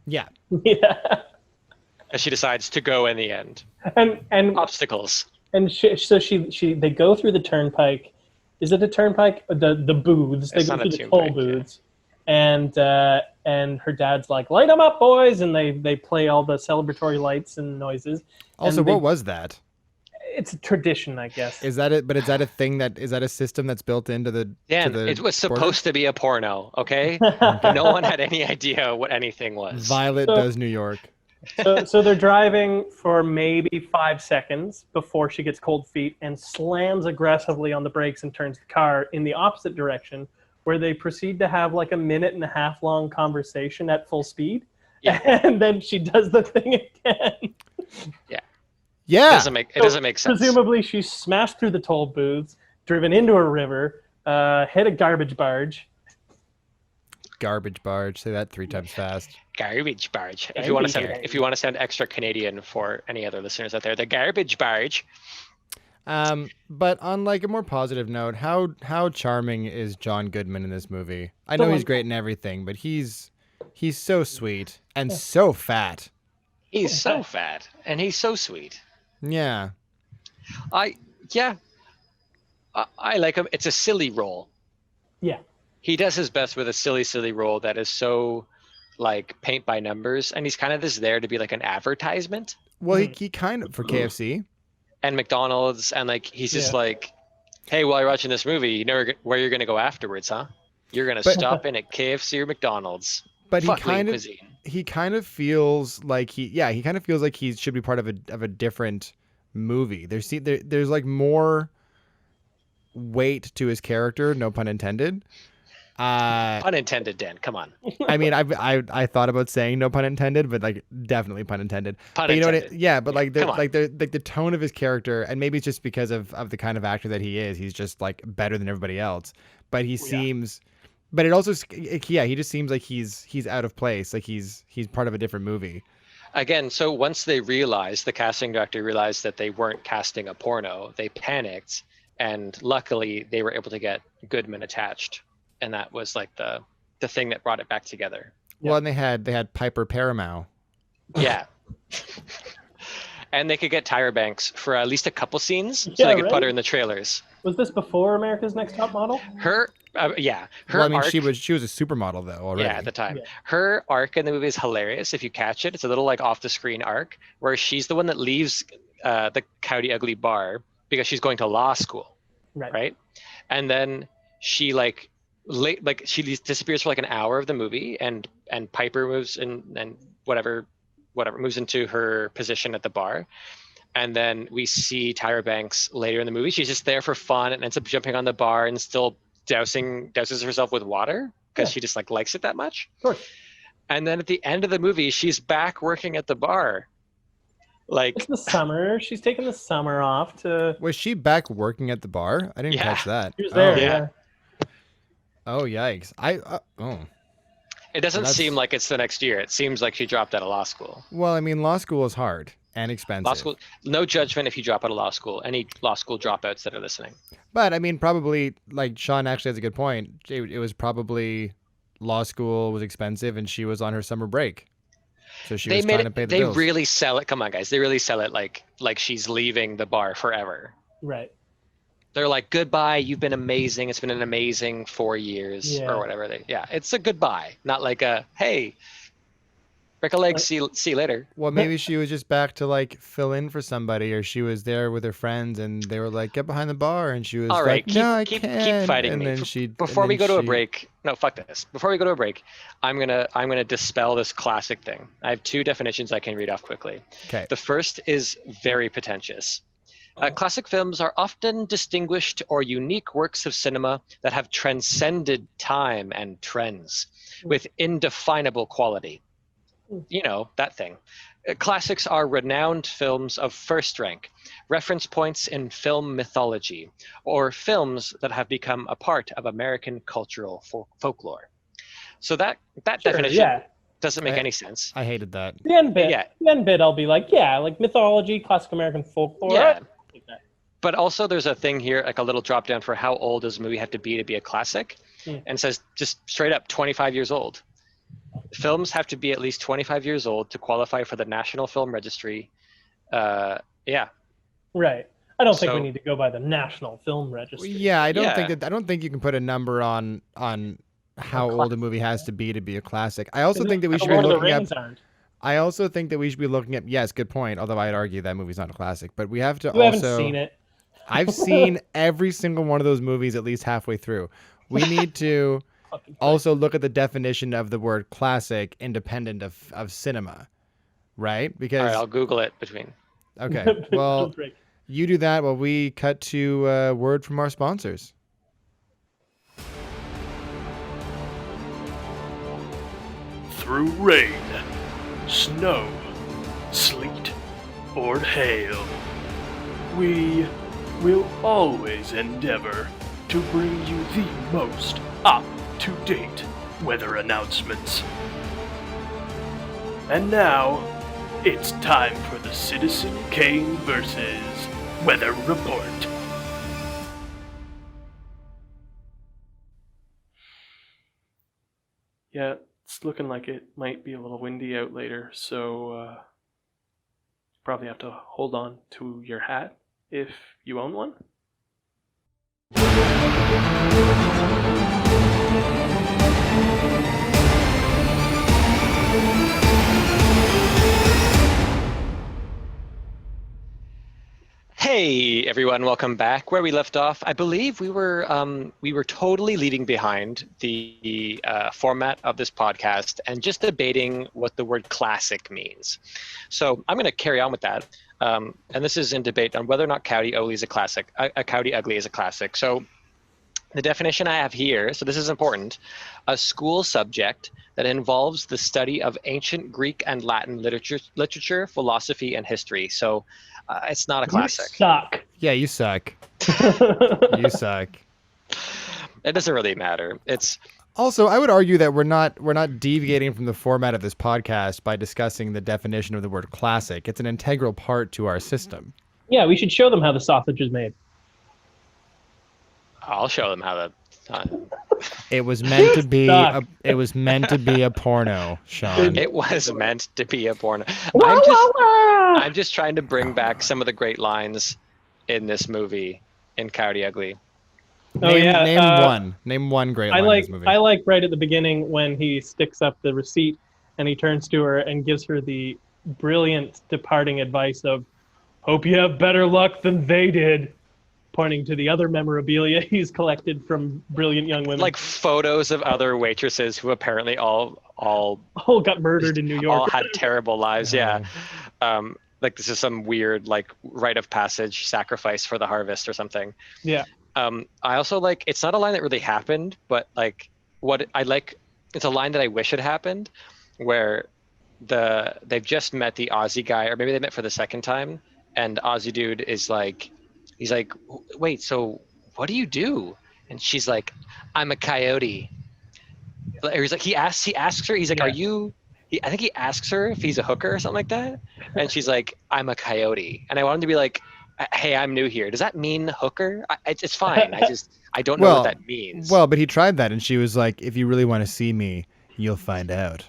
Yeah. Yeah. And she decides to go in the end. And Obstacles. And so they go through the turnpike. Is it a turnpike? The booths. They It's go not a through the toll turnpike, yeah. booths, and her dad's like, "Light them up, boys!" And they play all the celebratory lights and noises. Also, And what was that? It's a tradition, I guess. Is that it? But is that a thing is that a system that's built into the? Dan, to the it was border? supposed to be a porno, okay? No one had any idea what anything was. Violet does New York. So they're driving for maybe 5 seconds before she gets cold feet and slams aggressively on the brakes and turns the car in the opposite direction, where they proceed to have like a 1.5-minute long conversation at full speed. Yeah. And then she does the thing again. Yeah. Yeah. It doesn't make sense. Presumably she smashed through the toll booths, driven into a river, hit a garbage barge. Garbage barge. Say that 3 times fast. Garbage barge. If Garbage you want to sound extra Canadian for any other listeners out there, the garbage barge. But on like a more positive note, how charming is John Goodman in this movie? I know he's great in everything, but he's so sweet and so fat. He's so fat and he's so sweet. Yeah. I like him. It's a silly role. Yeah. He does his best with a silly role that is so like paint by numbers, and he's kind of just there to be like an advertisement. Well, he kind of for KFC and McDonald's, and like he's just like, hey, while you're watching this movie, you know where you're gonna go afterwards, huh? You're gonna stop in at KFC or McDonald's. But Fuck he kind of feels like he kind of feels like he should be part of a different movie. There's like more weight to his character, no pun intended. Unintended, Dan. Come on. I mean, I thought about saying no pun intended, but like definitely pun intended. Pun but you know intended. what? Yeah, but like Come the tone of his character, and maybe it's just because of the kind of actor that he is. He's just like better than everybody else. But he seems, but it also, he just seems like he's out of place. Like he's part of a different movie. Again, so once the casting director realized that they weren't casting a porno, they panicked, and luckily they were able to get Goodman attached. And that was like the thing that brought it back together. Well, and they had Piper Paramount. Yeah. And they could get Tyra Banks for at least a couple scenes, so they could put her in the trailers. Was this before America's Next Top Model? Her Well, I mean, she was a supermodel though already. Yeah, at the time. Yeah. Her arc in the movie is hilarious. If you catch it, it's a little like off the screen arc where she's the one that leaves the Coyote Ugly bar because she's going to law school, right? And then she she disappears for like an hour of the movie, and Piper moves in and whatever moves into her position at the bar. And then we see Tyra Banks later in the movie. She's just there for fun and ends up jumping on the bar and still douses herself with water because she just like likes it that much. Of course. And then at the end of the movie, she's back working at the bar. Like, it's the summer. She's taking the summer off to. Was she back working at the bar? I didn't catch that. She was there. Oh. Yeah. Oh, yikes. It doesn't seem like it's the next year. It seems like she dropped out of law school. Well, I mean, law school is hard and expensive. Law school, no judgment if you drop out of law school. Any law school dropouts that are listening. But I mean, probably like Sean actually has a good point. It was probably law school was expensive and she was on her summer break. So she was trying to pay the bills. They really sell it. Come on, guys. They really sell it like she's leaving the bar forever. Right. They're like, goodbye. You've been amazing. It's been an amazing 4 years or whatever. It's a goodbye, not like a, hey, break a leg. See you later. Well, maybe she was just back to like fill in for somebody, or she was there with her friends and they were like, get behind the bar. And she was all right, like, no, I keep can't. fighting and me. Then Before we go to a break, no, fuck this. Before we go to a break, I'm gonna dispel this classic thing. I have 2 definitions I can read off quickly. Okay. The first is very pretentious. Classic films are often distinguished or unique works of cinema that have transcended time and trends with indefinable quality. You know, that thing. Classics are renowned films of first rank, reference points in film mythology, or films that have become a part of American cultural folklore. So that Sure, definition yeah. doesn't make any sense. I hated that. The end bit. Yeah. The end bit, I'll be like, yeah, like mythology, classic American folklore. Yeah. Like that. But also there's a thing here, like a little drop down for how old does a movie have to be a classic, and it says just straight up 25 years old. Films have to be at least 25 years old to qualify for the National Film Registry. Yeah. Right. I don't think we So- need to go by the National Film Registry. Yeah, I don't Yeah. think you can put a number on how A old a movie has to be a classic. I also Isn't think that we it? should be Lord of the looking Rings at. aren't. I also think that we should be looking at. Yes, good point. Although I'd argue that movie's not a classic, but we have to You haven't also. seen it. I've seen every single one of those movies at least halfway through. We need to Fucking also look at the definition of the word classic independent of cinema, right? All Because right, I'll Google it between. okay, well, Great. you do that while we cut to a word from our sponsors. Through rain, snow, sleet, or hail, we will always endeavor to bring you the most up-to-date weather announcements. And now, it's time for the Citizen Kane versus Weather Report. Yeah, it's looking like it might be a little windy out later, so probably have to hold on to your hat if you own one. Hey everyone, welcome back. Where we left off, I believe we were totally leaving behind the format of this podcast and just debating what the word classic means. So I'm going to carry on with that, and this is in debate on whether or not Coyote Ugly is a classic. Coyote Ugly is a classic. So the definition I have here, so this is important: a school subject that involves the study of ancient Greek and Latin literature, philosophy, and history. So it's not a classic. You suck. Yeah, you suck. You suck. It doesn't really matter. It's Also, I would argue that we're not deviating from the format of this podcast by discussing the definition of the word classic. It's an integral part to our system. Yeah, we should show them how the sausage is made. I'll show them how It was meant to be Suck. it was meant to be a porno, Sean. it was meant to be a porno. Wah, wah, wah! I'm just trying to bring back some of the great lines in this movie, in Coyote Ugly. Oh, name, yeah, name one great I line like in this movie. I like right at the beginning when he sticks up the receipt and he turns to her and gives her the brilliant departing advice of, "Hope you have better luck than they did," pointing to the other memorabilia he's collected from brilliant young women. Like photos of other waitresses who apparently all all got murdered in New York. all had terrible lives. Yeah. Like this is some weird like rite of passage sacrifice for the harvest or something. Yeah. I also like, it's not a line that really happened, but like what I like, it's a line that I wish had happened, where they've just met the Aussie guy, or maybe they met for the second time, and Aussie dude is like, he's like, "Wait, so what do you do?" And she's like, "I'm a coyote." Or he's like, he asks her, he's like, Yeah. "Are you?" I think he asks her if he's a hooker or something like that, and she's like, "I'm a coyote." And I want him to be like, "Hey, I'm new here. Does that mean hooker?" It's fine. I don't know Well, what that means. Well, but he tried that, and she was like, "If you really want to see me, you'll find out."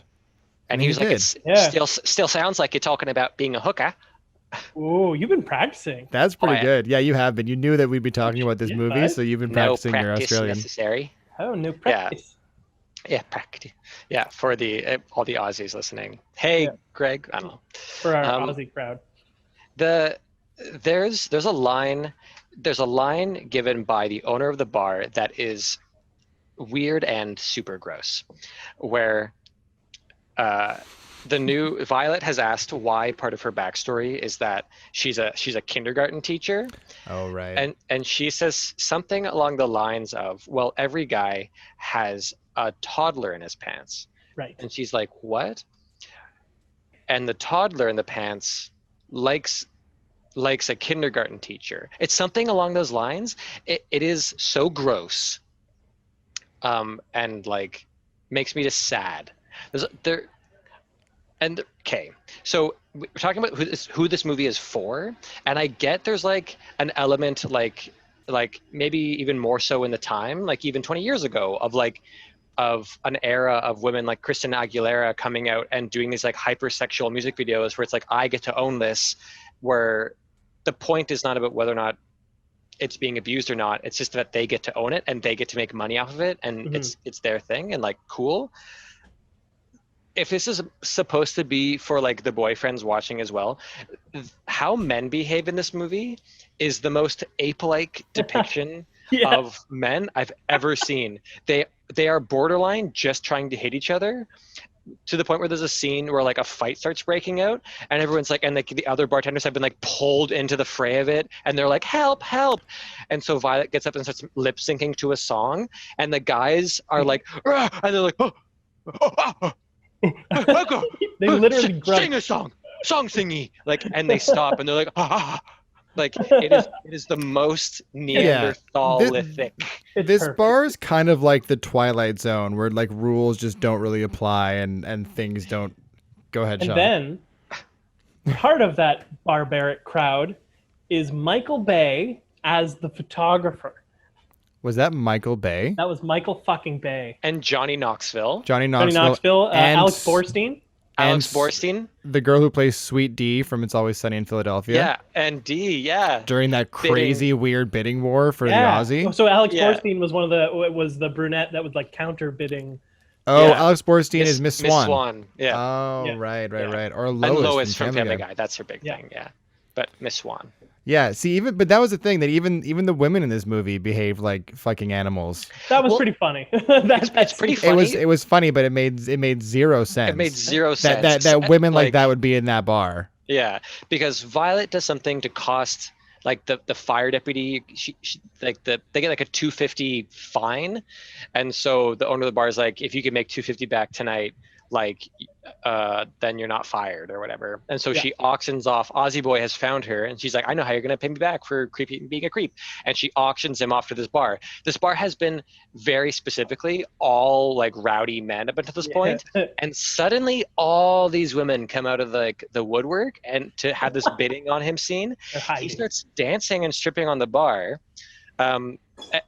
and he was like, did. "It Yeah. still sounds like you're talking about being a hooker." Ooh, you've been practicing. That's pretty yeah. good. Yeah, you have been. You knew that we'd be talking about this Yeah, movie, bud. so you've been No practicing your practice Australian. necessary. Oh, no practice. Yeah, practice. Yeah, for the all the Aussies listening. Hey, Yeah. Greg. I don't know. For our Um, Aussie crowd. There's a line given by the owner of the bar that is weird and super gross, where the new Violet has asked why part of her backstory is that she's a kindergarten teacher, Oh right. and she says something along the lines of, "Well, every guy has a toddler in his pants," Right. and she's like, "What?" and the toddler in the pants likes a kindergarten teacher. It's something along those lines. It is so gross, and like makes me just sad. Okay, so we're talking about who this movie is for, and I get there's like an element like maybe even more so in the time, like even 20 years ago, of an era of women like Christina Aguilera coming out and doing these like hypersexual music videos where it's like, I get to own this, where the point is not about whether or not it's being abused or not. It's just that they get to own it and they get to make money off of it, and it's their thing, and like, cool. If this is supposed to be for like the boyfriends watching as well, how men behave in this movie is the most ape-like depiction of men I've ever seen. They are borderline just trying to hit each other, to the point where there's a scene where like a fight starts breaking out, and everyone's like, and like the other bartenders have been like pulled into the fray of it, and they're like, help, help. And so Violet gets up and starts lip syncing to a song, and the guys are like, "Rah!" And they're like, oh, oh, oh, oh. They literally grunt. Sing a song thingy, like, and they stop and they're like, ah. Like, it is the most Neanderthalic. This perfect. bar is kind of like the Twilight Zone, where like rules just don't really apply and things don't. Go ahead, Sean. And then part of that barbaric crowd is Michael Bay as the photographer. Was that Michael Bay? That was Michael fucking Bay. And Johnny Knoxville. Johnny Knoxville, and Alex Borstein. Alex Borstein. The girl who plays Sweet D from It's Always Sunny in Philadelphia. Yeah, and D, yeah. During that crazy weird bidding war for the Aussie. So Alex Borstein was the brunette that was like counter bidding. Oh, Alex Borstein is Miss Swan. Miss Swan, yeah. Oh, right. Or and Lois, Lois from from Family Family Guy. Guy. That's her big thing, yeah. But Miss Swan. Yeah, see, but that was the thing, that even the women in this movie behaved like fucking animals. That was pretty funny. That's pretty funny. It was funny, but it made zero sense. It made zero sense. That women like that would be in that bar. Yeah, because Violet does something to cost like the fire deputy. She they get like a $250 fine, and so the owner of the bar is like, if you can make $250 back tonight, like then you're not fired or whatever. And so she auctions off. Aussie Boy has found her, and she's like, I know how you're gonna pay me back for being a creep. And she auctions him off to this bar. This bar has been very specifically all like rowdy men up until this point. And suddenly all these women come out of the woodwork and to have this bidding on him scene. He starts dancing and stripping on the bar.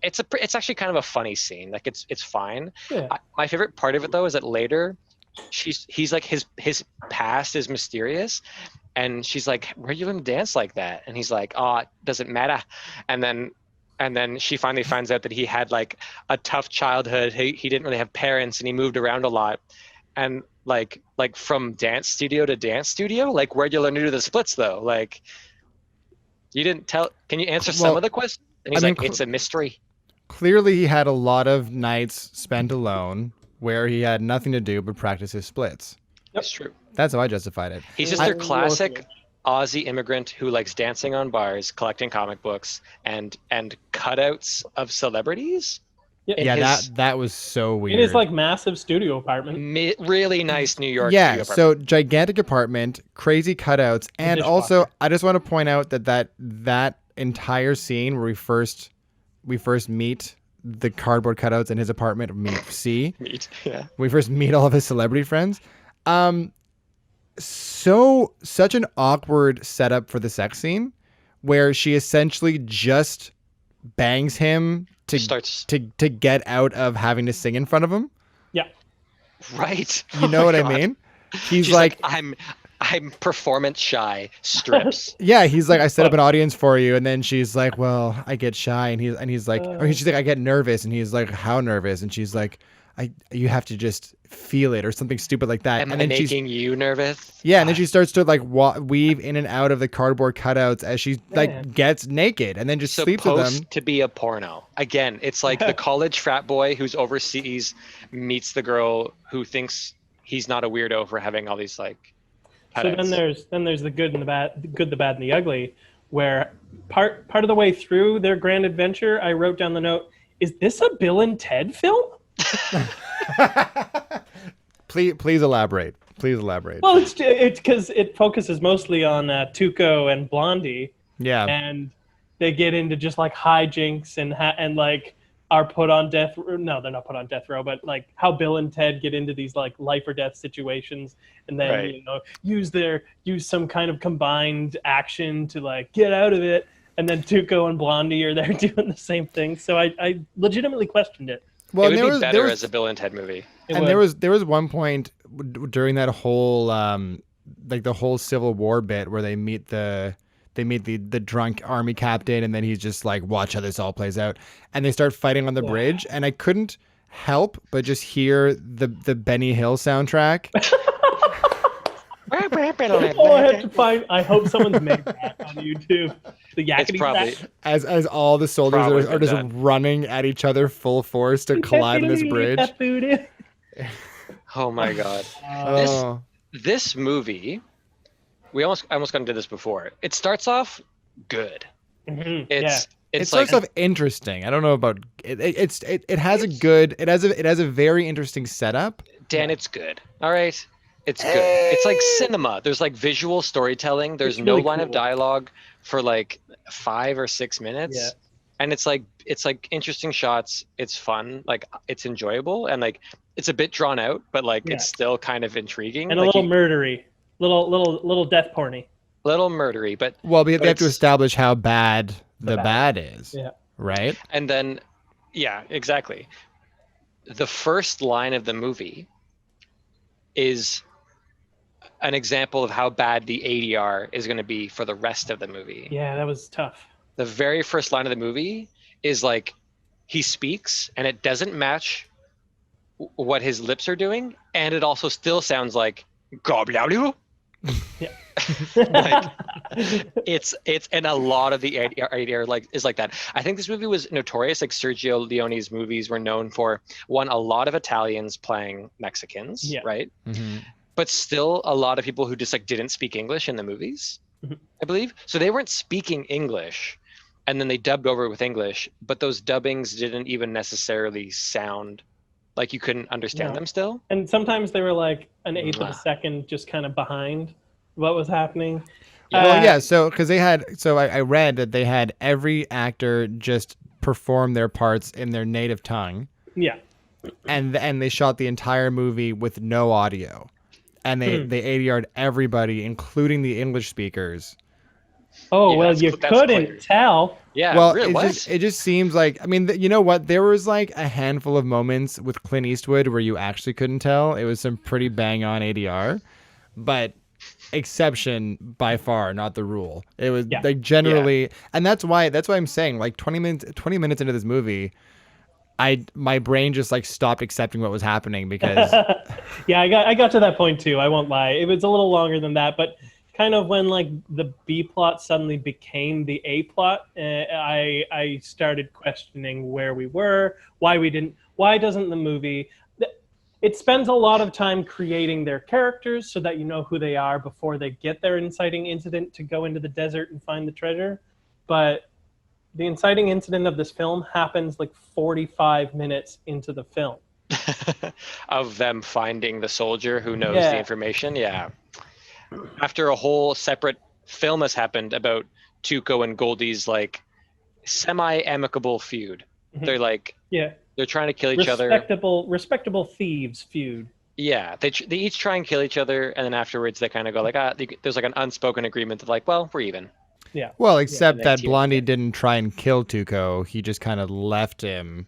It's actually kind of a funny scene. Like, it's fine. My favorite part of it though is that later he's like, his past is mysterious, and she's like, where you gonna dance like that? And he's like, oh, it doesn't matter. And then she finally finds out that he had like a tough childhood. He didn't really have parents, and he moved around a lot, and like from dance studio to dance studio. Like, where'd you learn to do the splits though? Like, you didn't tell. Can you answer some of the questions? And he's like, it's a mystery. Clearly he had a lot of nights spent alone where he had nothing to do but practice his splits. That's true. That's how I justified it. He's just their classic Aussie immigrant who likes dancing on bars, collecting comic books, and cutouts of celebrities. That was so weird. In his like massive studio apartment. Really nice New York studio apartment. So gigantic apartment, crazy cutouts, and also I just want to point out that entire scene where we first meet the cardboard cutouts in his apartment, we first meet all of his celebrity friends. Such an awkward setup for the sex scene, where she essentially just bangs him to get out of having to sing in front of him. Yeah. Right. You know what I mean? She's like, I'm performance shy. Strips. Yeah, he's like, I set up an audience for you, and then she's like, well, I get shy, and he's like, she's like, I get nervous, and he's like, how nervous? And she's like, you have to just feel it, or something stupid like that. Am and I then making you nervous? Yeah, and then she starts to like weave in and out of the cardboard cutouts as she like gets naked, and then just sleeps with them. Supposed to be a porno. Again, it's like the college frat boy who's overseas meets the girl who thinks he's not a weirdo for having all these like. So then there's the good and the bad, and the ugly, where part of the way through their grand adventure, I wrote down the note: is this a Bill and Ted film? Please elaborate. Please elaborate. Well, it's because it focuses mostly on Tuco and Blondie, Yeah. and they get into just like hijinks and like are put on death. No, they're not put on death row, but like how Bill and Ted get into these like life or death situations, and then Right. you know use some kind of combined action to like get out of it. And then Tuco and Blondie are there doing the same thing. So I legitimately questioned it. Well, it would there be was, better there was, as a Bill and Ted movie. and there was one point during that whole like the whole Civil War bit where they meet the drunk army captain, and then he's just like, watch how this all plays out, and they start fighting on the bridge, and I couldn't help but just hear the Benny Hill soundtrack. Oh, I have to find. I hope someone's made that on YouTube. The yakety It's probably sack. As all the soldiers Probably are just been done. running at each other full force to collide on this bridge. oh my god. Oh, This movie, I almost got into this before. It starts off good. Mhm, It's it it's starts like off interesting. I don't know about it. It has a very interesting setup. Dan, it's good. All right. It's good. It's like cinema. There's like visual storytelling. There's It's no really line of cool. dialogue for like 5 or 6 minutes. Yeah. And it's like interesting shots. It's fun. Like it's enjoyable, and like it's a bit drawn out, but like Yeah. it's still kind of intriguing. And a like little murdery, little death porny. little murdery, but Well, they have to it's- establish how bad the bad is, Yeah. right? and then yeah, exactly. The first line of the movie is an example of how bad the ADR is going to be for the rest of the movie. Yeah, that was tough. The very first line of the movie is like he speaks and it doesn't match what his lips are doing, and it also still sounds like "Gobbleu." Yeah. Like, it's and a lot of the ADR like is like that. I think this movie was notorious. Like Sergio Leone's movies were known for a lot of Italians playing Mexicans, Yeah. right? Mm-hmm. But still a lot of people who just like didn't speak English in the movies, Mhm. I believe. So they weren't speaking English, and then they dubbed over with English, but those dubbings didn't even necessarily sound like you couldn't understand No. them still. And sometimes they were like an eighth of a Mwah. second just kind of behind what was happening. Well, yeah. So because I read that they had every actor just perform their parts in their native tongue, Yeah. and they shot the entire movie with no audio, and they ADR'd everybody, including the English speakers. Oh, Yeah, well, that's you cl- that's couldn't clear. tell. Yeah, Well, really, what? it just seems like, I mean, you know what? There was like a handful of moments with Clint Eastwood where you actually couldn't tell. It was some pretty bang on ADR, but exception by far, not the rule. It was like generally, and that's why I'm saying like 20 minutes into this movie, my brain just like stopped accepting what was happening because Yeah, I got to that point too. I won't lie. It was a little longer than that, but kind of when like the B plot suddenly became the A plot, I started questioning where we were, why doesn't the movie? It spends a lot of time creating their characters so that you know who they are before they get their inciting incident to go into the desert and find the treasure, but the inciting incident of this film happens like 45 minutes into the film. Of them finding the soldier who knows Yeah. the information. Yeah. After a whole separate film has happened about Tuco and Goldie's like semi-amicable feud. Mhm. They're like Yeah. they're trying to kill each other. Respectable thieves feud. Yeah, they each try and kill each other, and then afterwards they kind of go like, there's like an unspoken agreement that like, well, we're even. Yeah. well, except Yeah. that Blondie didn't try and kill Tuco. He just kind of left him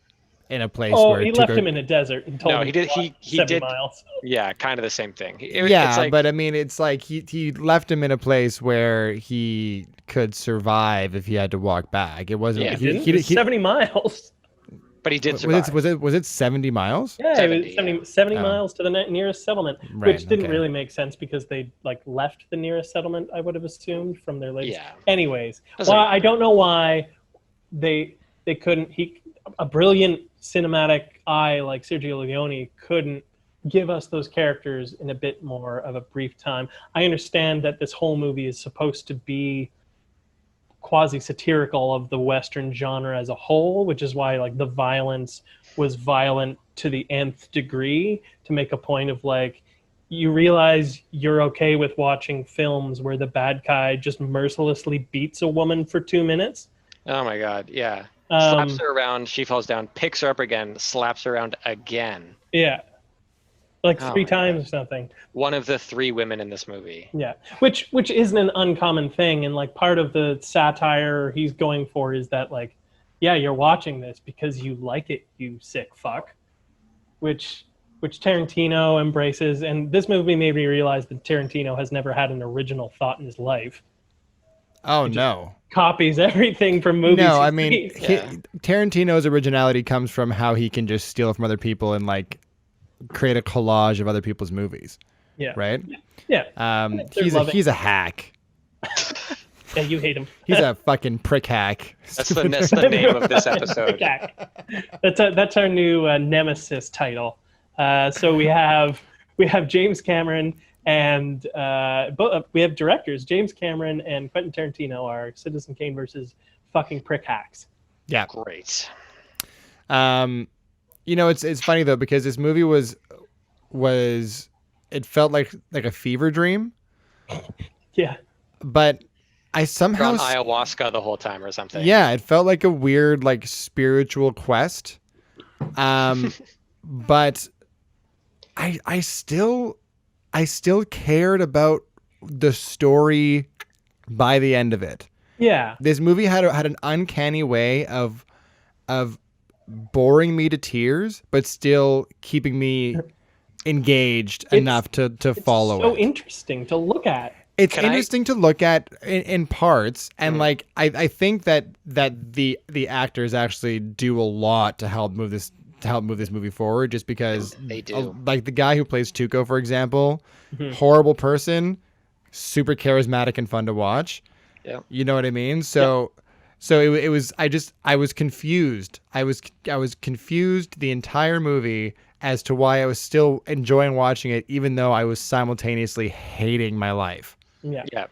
in a place Oh, where he Tuco... left him in a desert and told No, him he did. to walk He 70 did. miles. Yeah, kind of the same thing. Yeah, it's like, but I mean, it's like he left him in a place where he could survive if he had to walk back. It wasn't. Yeah, he, It was 70 miles. but he did survive. was it 70 miles? Yeah, 70, it was 70 Oh. miles to the nearest settlement, Right, which didn't okay. really make sense because they like left the nearest settlement, I would have assumed from their latest. Yeah. Anyways, Doesn't well, matter. I don't know why they couldn't. A brilliant cinematic eye like Sergio Leone couldn't give us those characters in a bit more of a brief time. I understand that this whole movie is supposed to be quasi-satirical of the Western genre as a whole, which is why like the violence was violent to the nth degree, to make a point of like you realize you're okay with watching films where the bad guy just mercilessly beats a woman for 2 minutes. Oh my god, yeah. Slaps Um, her around, she falls down, picks her up again, slaps her around again. yeah, like Oh three my god. times or something. One of the 3 women in this movie. Yeah, which isn't an uncommon thing, and like part of the satire he's going for is that like, yeah, you're watching this because you like it, you sick fuck, which Tarantino embraces, and this movie made me realize that Tarantino has never had an original thought in his life. Oh He just no. copies everything from movies. No, I he's mean, made. Yeah. Tarantino's originality comes from how he can just steal from other people and like create a collage of other people's movies, Yeah, right? yeah, They're loving. He's a hack. Yeah, you hate him. He's a fucking prick hack. That's the name of this episode. That's our new nemesis title. So we have James Cameron and we have directors. James Cameron and Quentin Tarantino are Citizen Kane versus fucking prick hacks. Yeah. Great. You know, it's funny though because this movie was it felt like a fever dream, Yeah. but I You're somehow on ayahuasca the whole time or something. yeah, it felt like a weird like spiritual quest. But I still cared about the story by the end of it. Yeah. This movie had an uncanny way of boring me to tears, but still keeping me engaged enough to follow So it. interesting to look at. It's Can I- interesting to look at in parts, and like I think that the actors actually do a lot to help move this movie forward. Just because They do. like the guy who plays Tuco, for example, horrible person, super charismatic and fun to watch. Yeah. You know what I mean? So it was I was confused. I was confused the entire movie as to why I was still enjoying watching it, even though I was simultaneously hating my life. Yeah. Yeah.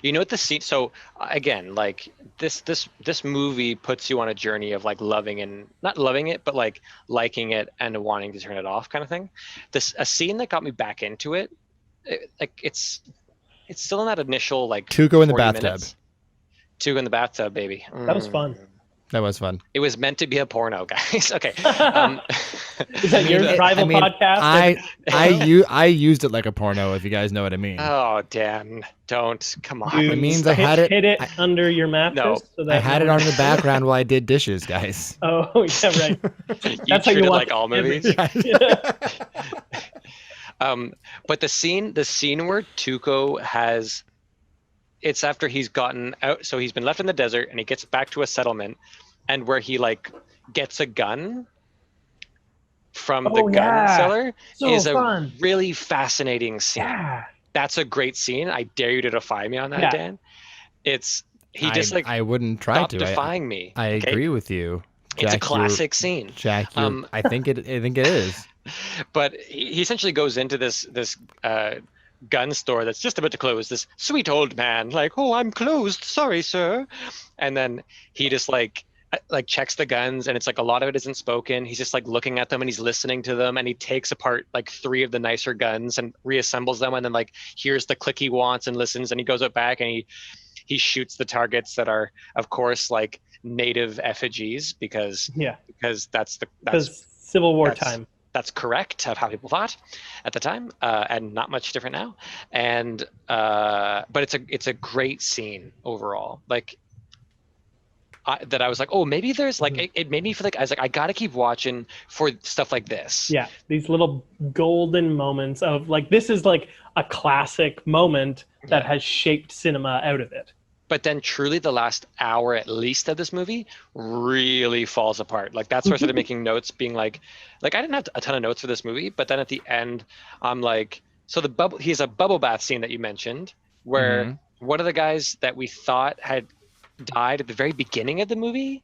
You know what the scene, so again, like this movie puts you on a journey of like loving and not loving it, but like liking it and wanting to turn it off kind of thing. A scene that got me back into it, like it's still in that initial like Tuco in the 40 bathtub. minutes. Tuco in the bathtub, baby. That was fun. That was fun. It was meant to be a porno, guys. Okay. Is that your rival podcast? I used it like a porno, if you guys know what I mean. Oh, Dan, don't. Come on. Dude, It means I had it- hit it under your mattress. No. So that I had it on in the background while I did dishes, guys. Oh yeah, right. You That's how treat you it want like all every- movies. Yeah. But the scene where Tuco has, it's after he's gotten out, so he's been left in the desert and he gets back to a settlement, and where he like gets a gun from the Oh, gun yeah. seller So is a fun. really fascinating scene. Yeah. That's a great scene. I dare you to defy me on that, Yeah. Dan. He just like I wouldn't try stop to. defying me. I okay? agree with you. It's a Jack, classic scene. Jack, I think it is. But he essentially goes into this gun store that's just about to close. This sweet old man, like, oh, I'm closed, sorry, sir. And then he just like checks the guns, and it's like a lot of it isn't spoken. He's just like looking at them and he's listening to them, and he takes apart like 3 of the nicer guns and reassembles them, and then like hears the click he wants and listens, and he goes up back and he shoots the targets that are, of course, like native effigies because that's Civil War that's- time. that's correct of how people thought at the time, and not much different now. And but it's a great scene overall. Like that I was like, oh, maybe there's like it made me feel like I was like, I gotta keep watching for stuff like this. Yeah, these little golden moments of like, this is like a classic moment that has shaped cinema out of it. But then truly the last hour at least of this movie really falls apart. Like that's where I started making notes, being like I didn't have a ton of notes for this movie, but then at the end I'm like, so he has a bubble bath scene that you mentioned where one of the guys that we thought had died at the very beginning of the movie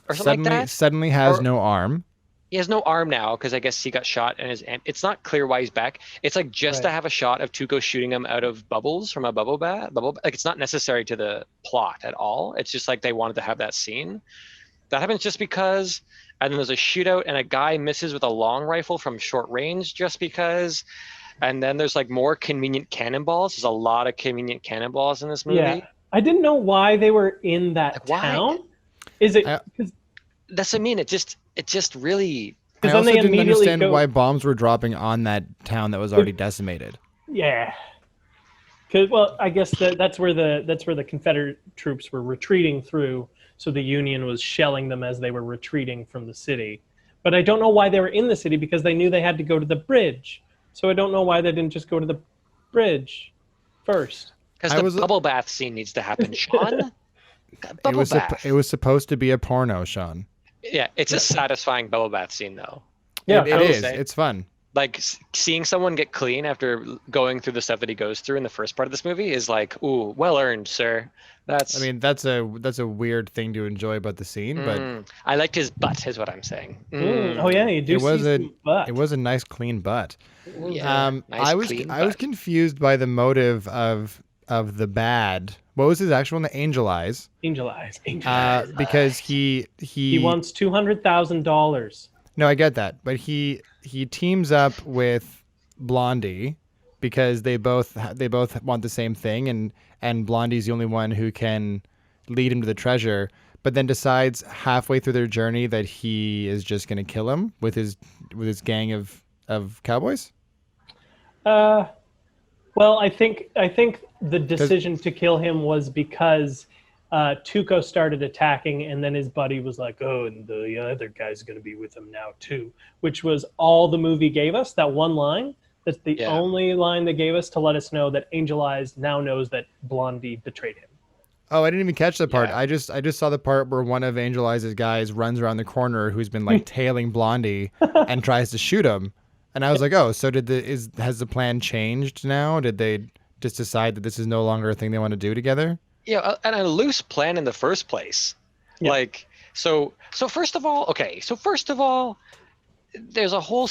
or something like that Suddenly has Or- no arm. he has no arm now because I guess he got shot and it's not clear why he's back. It's like just to have a shot of Tuco shooting him out of bubbles from a bubble bath. Like it's not necessary to the plot at all. It's just like they wanted to have that scene. That happens just because, and then there's a shootout and a guy misses with a long rifle from short range just because. And then there's like more convenient cannonballs. There's a lot of convenient cannonballs in this movie. Yeah. I didn't know why they were in that Like, why? town. Is it I- because That's what I mean. It just really. I then also they didn't immediately understand go? why bombs were dropping on that town that was already decimated. Yeah. Well, I guess that's where the Confederate troops were retreating through. So the Union was shelling them as they were retreating from the city. But I don't know why they were in the city because they knew they had to go to the bridge. So I don't know why they didn't just go to the bridge first. Because I the was- bubble bath scene needs to happen, Sean. Bubble bath. It was supposed to be a porno, Sean. Yeah, it's a satisfying bubble bath scene though. Yeah, it I will is. say. It's fun. Like seeing someone get clean after going through the stuff that he goes through in the first part of this movie is like, ooh, well earned, sir. That's. I mean, that's a weird thing to enjoy about the scene, but I liked his butt, is what I'm saying. Oh yeah, you do it was see a some butt. it was a nice clean butt. Yeah, nice I was clean I was butt. confused by the motive of the bad. What was his actual name? Angel Eyes. Angel eyes. Angel eyes. Because he He wants $200,000. No, I get that, but he teams up with Blondie because they both want the same thing, and Blondie's the only one who can lead him to the treasure. But then decides halfway through their journey that he is just going to kill him with his gang of cowboys. Well, I think the decision to kill him was because Tuco started attacking, and then his buddy was like, "Oh, and the other guy's going to be with him now too," which was all the movie gave us. That one line. That's the only line they gave us to let us know that Angel Eyes now knows that Blondie betrayed him. Oh, I didn't even catch the part. Yeah. I just saw the part where one of Angel Eyes' guys runs around the corner who's been like tailing Blondie and tries to shoot him. And I was like, oh, so has the plan changed now? Did they just decide that this is no longer a thing they want to do together? Yeah, and a loose plan in the first place. Yeah. Like, so first of all, there's a whole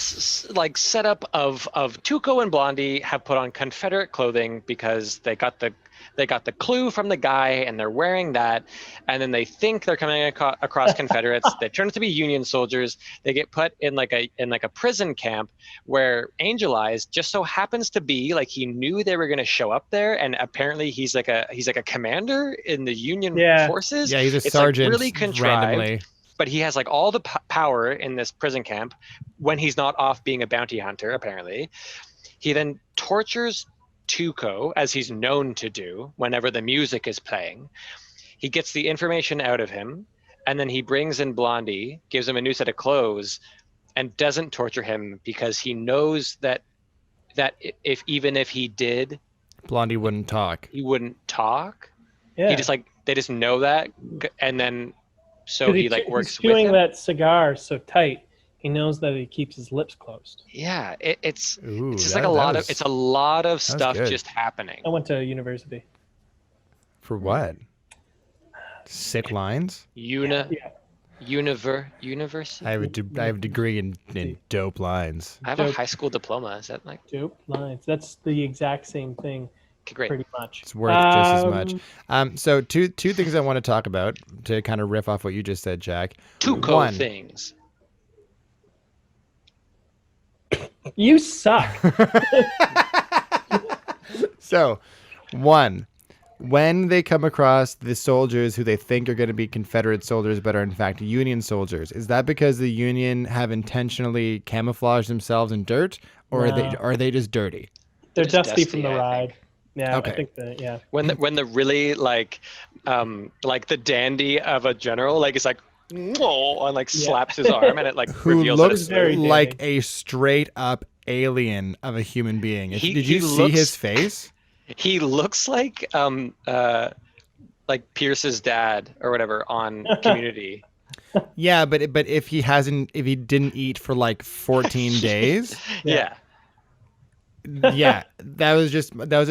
like setup of Tuco and Blondie have put on Confederate clothing because they got the clue from the guy and they're wearing that, and then they think they're coming across Confederates. They turn out to be Union soldiers. They get put in like a prison camp where Angel Eyes just so happens to be like, he knew they were going to show up there, and apparently he's like a commander in the Union forces. Yeah, he's a It's sergeant. like really contrived. Randomly. But he has like all the power in this prison camp when he's not off being a bounty hunter, apparently. He then tortures Tuco, as he's known to do whenever the music is playing. He gets the information out of him, and then he brings in Blondie, gives him a new set of clothes, and doesn't torture him because he knows that even if he did, Blondie wouldn't talk. he wouldn't talk. Yeah. He just like, they just know that, and then so 'Cause he like works he's with chewing him. that cigar so tight, he knows that he keeps his lips closed. Yeah, it's Ooh, just that- like that was- it's a lot of stuff good. just happening. I went to university. For what? Sick lines? University. I have a degree in dope lines. I have a high school diploma. Is that like Dope lines. That's the exact same thing, okay, great? pretty much. It's worth just as much. So two things I want to talk about to kind of riff off what you just said, Jack. Two cool One. things. You suck. So, one, when they come across the soldiers who they think are going to be Confederate soldiers but are in fact Union soldiers, is that because the Union have intentionally camouflaged themselves in dirt, or No. are they just dirty? They're Just dusty from the dusty, I ride. think. Yeah, Okay. I think that. Yeah. When the really like the dandy of a general like is like, "Whoa," and like slaps his arm, and it like Who reveals that looks it's very like dandy. a straight up alien of a human being. He- Did you he see looks- his face? he looks like Pierce's dad or whatever on Community. Yeah, but if he didn't eat for like 14 days, Yeah. yeah, that was a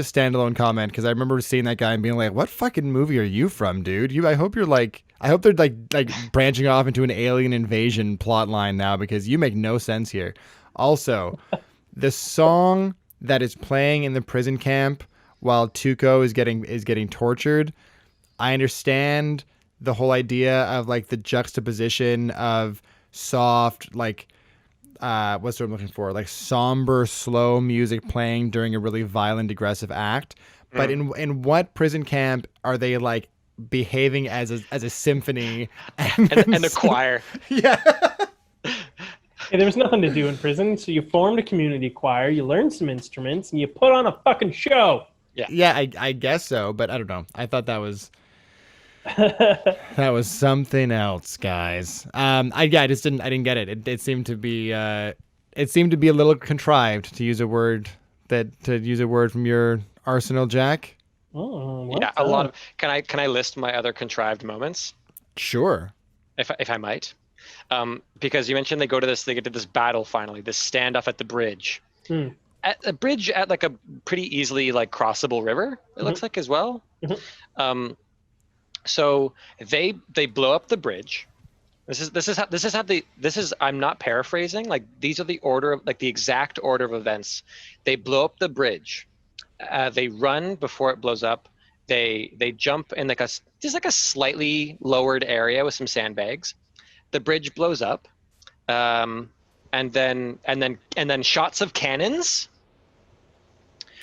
standalone comment because I remember seeing that guy and being like, "What fucking movie are you from, dude? I hope they're like branching off into an alien invasion plot line now because you make no sense here." Also, the song that is playing in the prison camp while Tuco is getting tortured, I understand the whole idea of like the juxtaposition of soft, like what's the word I'm looking for? Like somber, slow music playing during a really violent, aggressive act. But in what prison camp are they like behaving as a symphony And the choir. Yeah. Hey, there was nothing to do in prison, so you formed a community choir, you learned some instruments, and you put on a fucking show. Yeah, I guess so, but I don't know. I thought that was something else, guys. I didn't get it. It seemed to be a little contrived, to use a word from your arsenal, Jack. Oh, Yeah, a lot of. Can I list my other contrived moments? Sure. If I might, because you mentioned they get to this battle finally, this standoff at the bridge. At a bridge at like a pretty easily like crossable river, it looks like as well. So they blow up the bridge. I'm not paraphrasing. Like these are the exact order of events. They blow up the bridge. They run before it blows up. They jump in like a slightly lowered area with some sandbags. The bridge blows up, and then shots of cannons.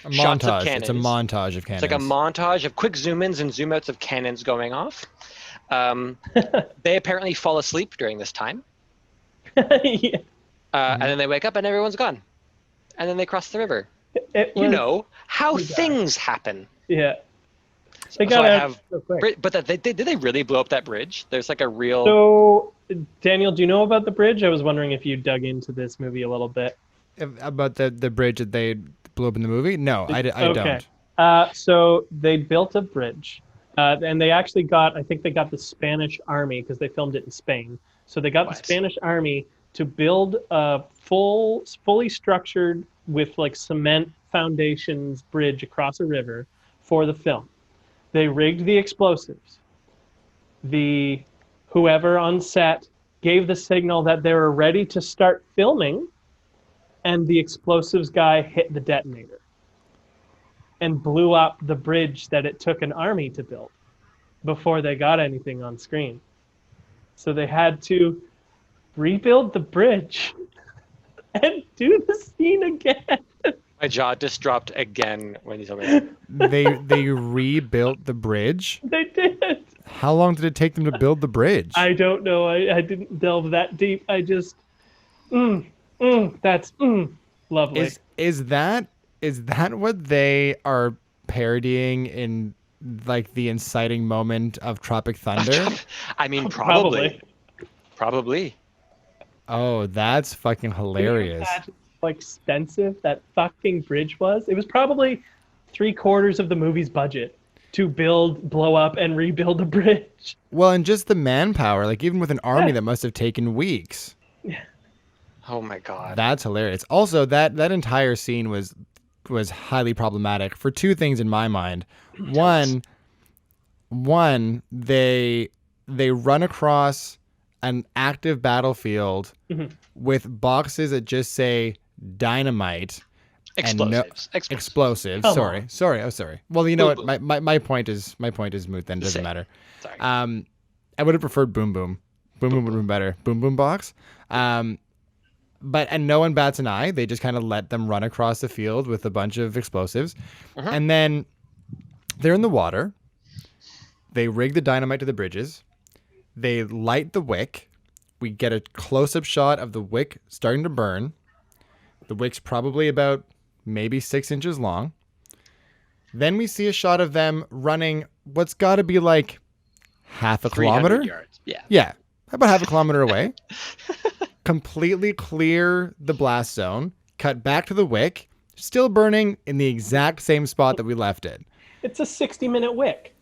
A montage. It's a montage of cannons. It's like a montage of quick zoom-ins and zoom-outs of cannons going off. They apparently fall asleep during this time. Yeah. And then they wake up and everyone's gone. And then they cross the river. You know how things happen. Yeah. They got so quick. But did they really blow up that bridge? There's like a real. So, Daniel, do you know about the bridge? I was wondering if you dug into this movie a little bit. About the bridge that they blew up in the movie? No, I don't. So they built a bridge, and they actually I think they got the Spanish army because they filmed it in Spain. So they got the Spanish army to build a fully structured with like cement foundations bridge across a river for the film. They rigged the explosives. Whoever on set gave the signal that they were ready to start filming, and the explosives guy hit the detonator and blew up the bridge that it took an army to build before they got anything on screen. So they had to rebuild the bridge and do the scene again. My jaw just dropped again when you told me that. They rebuilt the bridge? They did. How long did it take them to build the bridge? I don't know. I didn't delve that deep. I just that's lovely. Is that what they are parodying in like the inciting moment of Tropic Thunder? I mean, probably. Oh, that's fucking hilarious. How expensive that fucking bridge was. It was probably 3/4 of the movie's budget to build, blow up, and rebuild a bridge. Well, and just the manpower, like even with an army that must have taken weeks. Yeah. Oh my god. That's hilarious. Also, that entire scene was highly problematic for two things in my mind. One, they run across an active battlefield with boxes that just say dynamite. Explosives. Sorry. Oh, sorry. Well, you know what? My point is moot. Then doesn't matter. Sorry. I would have preferred boom boom. Boom boom would have been better. Boom boom box. But no one bats an eye. They just kind of let them run across the field with a bunch of explosives, and then they're in the water. They rig the dynamite to the bridges. They light the wick. We get a close-up shot of the wick starting to burn. The wick's probably about maybe 6 inches long. Then we see a shot of them running what's got to be like half a kilometer. Yards. Yeah, about half a kilometer away. Completely clear the blast zone. Cut back to the wick. Still burning in the exact same spot that we left it. It's a 60-minute wick.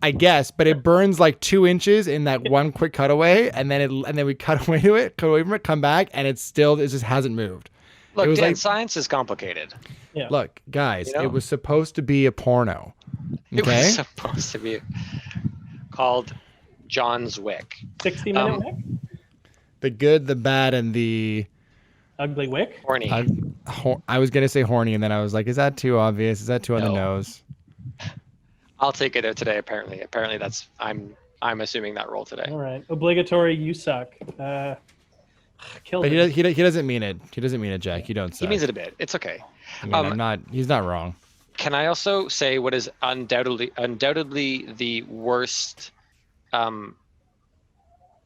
I guess, but it burns like 2 inches in that one quick cutaway, and then we cut away from it, come back, and it just hasn't moved. Look, it was Dan, science is complicated. Yeah. Look, guys, it was supposed to be a porno. Okay? It was supposed to be called John's Wick. 60-minute wick? The good, the bad, and the ugly wick? Horny. I was going to say horny, and then I was like, is that too obvious? Is that too on the nose? I'll take it today, apparently. Apparently I'm assuming that role today. All right. Obligatory, you suck. Killed But it. he doesn't mean it. He doesn't mean it, Jack. You don't He suck. means it a bit. It's okay. I mean, he's not wrong. Can I also say what is undoubtedly the worst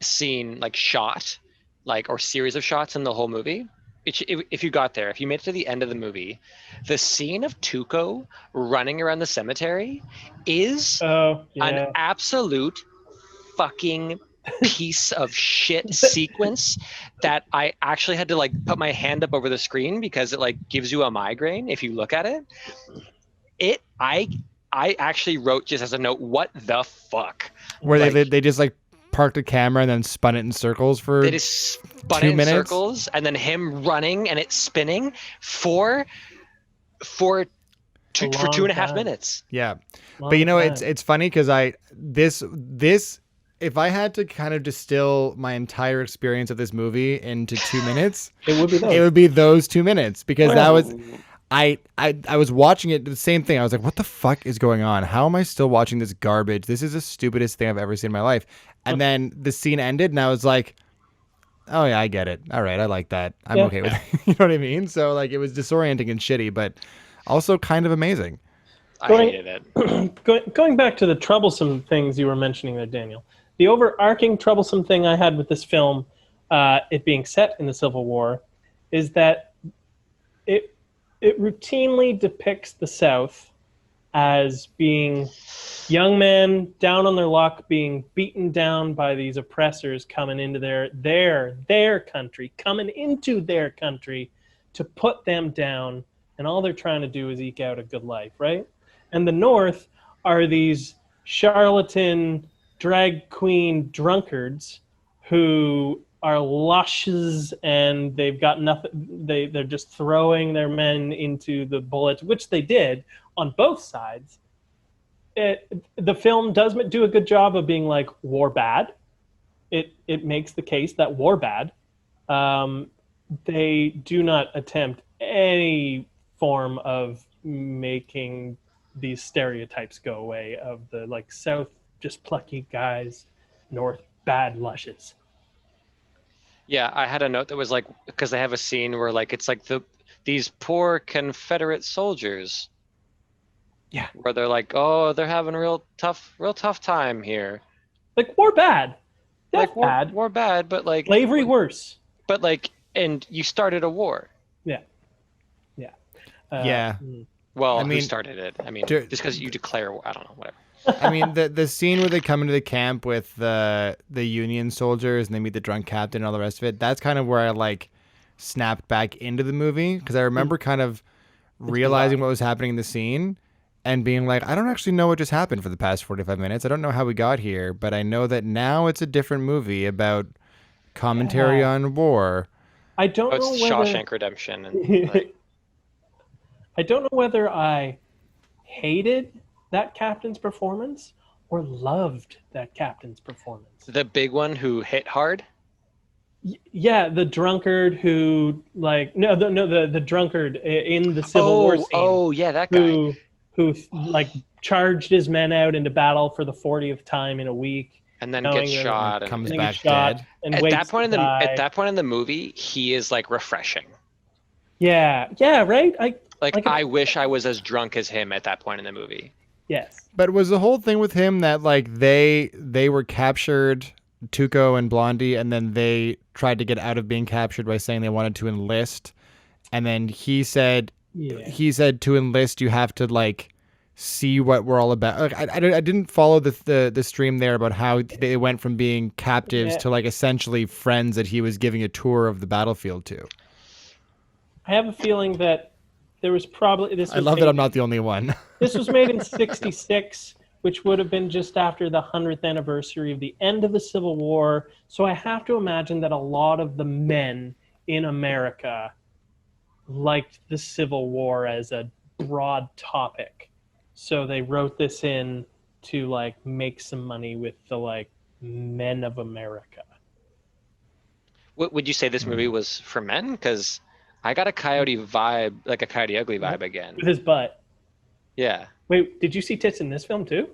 scene, like shot, like or series of shots in the whole movie? If you got there, if you made it to the end of the movie, the scene of Tuco running around the cemetery is Oh, yeah. an absolute fucking piece of shit sequence that I actually had to like put my hand up over the screen because it like gives you a migraine if you look at it. I actually wrote just as a note, what the fuck? Where Like, they just like parked a camera and then spun it in circles for they just spun 2 it in minutes? circles and then him running and it spinning for A 2.5 long time. minutes. Yeah. Long But you know, time. it's funny because this if I had to kind of distill my entire experience of this movie into 2 minutes, It would be those. it would be those 2 minutes because that was Oh. I was watching it the same thing. I was like, what the fuck is going on? How am I still watching this garbage? This is the stupidest thing I've ever seen in my life. And then the scene ended and I was like, oh yeah, I get it. All right, I like that. I'm Yeah. okay with it. You know what I mean? So like it was disorienting and shitty, but also kind of amazing. I Going- hated it. Going back to the troublesome things you were mentioning there, Daniel, the overarching troublesome thing I had with this film, it being set in the Civil War, is that it routinely depicts the South as being young men down on their luck, being beaten down by these oppressors coming into their country, coming into their country to put them down, and all they're trying to do is eke out a good life, right? And the North are these charlatan drag queen drunkards who are lushes and they've got nothing. They're just throwing their men into the bullets, which they did on both sides. The film does do a good job of being like war bad. It makes the case that war bad. They do not attempt any form of making these stereotypes go away of the like South just plucky guys, North bad lushes. Yeah, I had a note that was like, because they have a scene where like it's like these poor Confederate soldiers. Yeah. Where they're like, oh, they're having a real tough time here. Like war bad. Death Like bad. war bad, but like Slavery worse. But like, and you started a war. Yeah. Yeah. Well, I who mean, started it? I mean, to- just because you declare, I don't know, whatever. I mean, the scene where they come into the camp with the Union soldiers and they meet the drunk captain and all the rest of it, that's kind of where I like snapped back into the movie because I remember kind of realizing what was happening in the scene and being like, I don't actually know what just happened for the past 45 minutes. I don't know how we got here, but I know that now it's a different movie about commentary on war. I don't Oh, know it's whether Shawshank Redemption. And, like, I don't know whether I hated that captain's performance or loved that captain's performance. the big one who hit hard. Yeah, the drunkard who like the drunkard in the Civil War scene. Oh, yeah, that guy. Who like charged his men out into battle for the 40th time in a week. And then knowing gets that- shot. And Comes getting back shot dead. and at waits that point to die. at that point in the movie, he is like refreshing. Yeah, right. I wish I was as drunk as him at that point in the movie. Yes. But was the whole thing with him that like they were captured, Tuco and Blondie, and then they tried to get out of being captured by saying they wanted to enlist, and then he said to enlist you have to like see what we're all about. Like, I didn't follow the stream there about how they went from being captives to like essentially friends that he was giving a tour of the battlefield to. I have a feeling that there was probably this. I Was love made, that I'm not the only one. This was made in '66, which would have been just after the 100th anniversary of the end of the Civil War. So I have to imagine that a lot of the men in America liked the Civil War as a broad topic. So they wrote this in to like make some money with the like men of America. Would you say this movie was for men? Because I got a Coyote vibe, like a Coyote Ugly vibe again. With his butt. Yeah. Wait, did you see tits in this film too?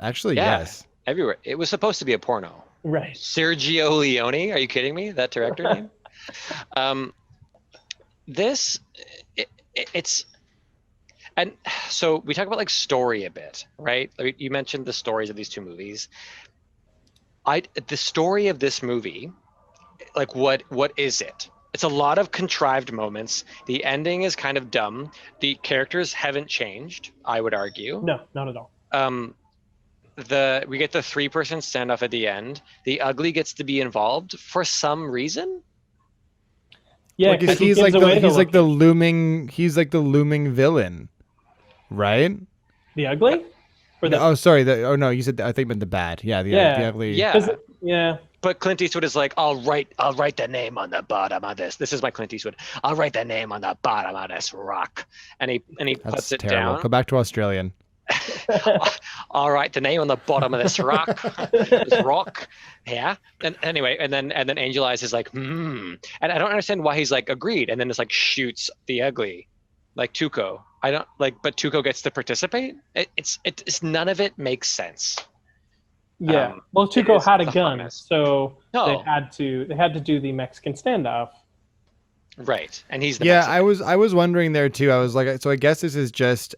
Actually, Yeah. yes. Everywhere. It was supposed to be a porno. Right. Sergio Leone. Are you kidding me? That director name? This, it's, and so we talk about like story a bit, right? Like, you mentioned the stories of these two movies. The story of this movie, like what is it? It's a lot of contrived moments. The ending is kind of dumb. The characters haven't changed, I would argue. No, not at all. We get the 3-person standoff at the end. The ugly gets to be involved for some reason. Yeah, Like, 'cause he he's gives like the away he's like the location. looming villain, right? The ugly? Or the, Oh, sorry. No, you said I think meant the bad. Yeah, the ugly. Yeah. yeah. But Clint Eastwood is like, I'll write the name on the bottom of this. This is my Clint Eastwood. I'll write the name on the bottom of this rock, and he That's puts it terrible. down. Go back to Australian. I'll write the name on the bottom of this rock. This rock. Yeah. And anyway, and then Angel Eyes is like, and I don't understand why he's like agreed, and then it's like shoots the ugly, like Tuco. I don't like, but Tuco gets to participate. It's none of it makes sense. Yeah. Well, Tuco had a the gun, funnest. so No. they had to do the Mexican standoff. Right, and he's the Yeah, Mexican. I was wondering there too. I was like, so I guess this is just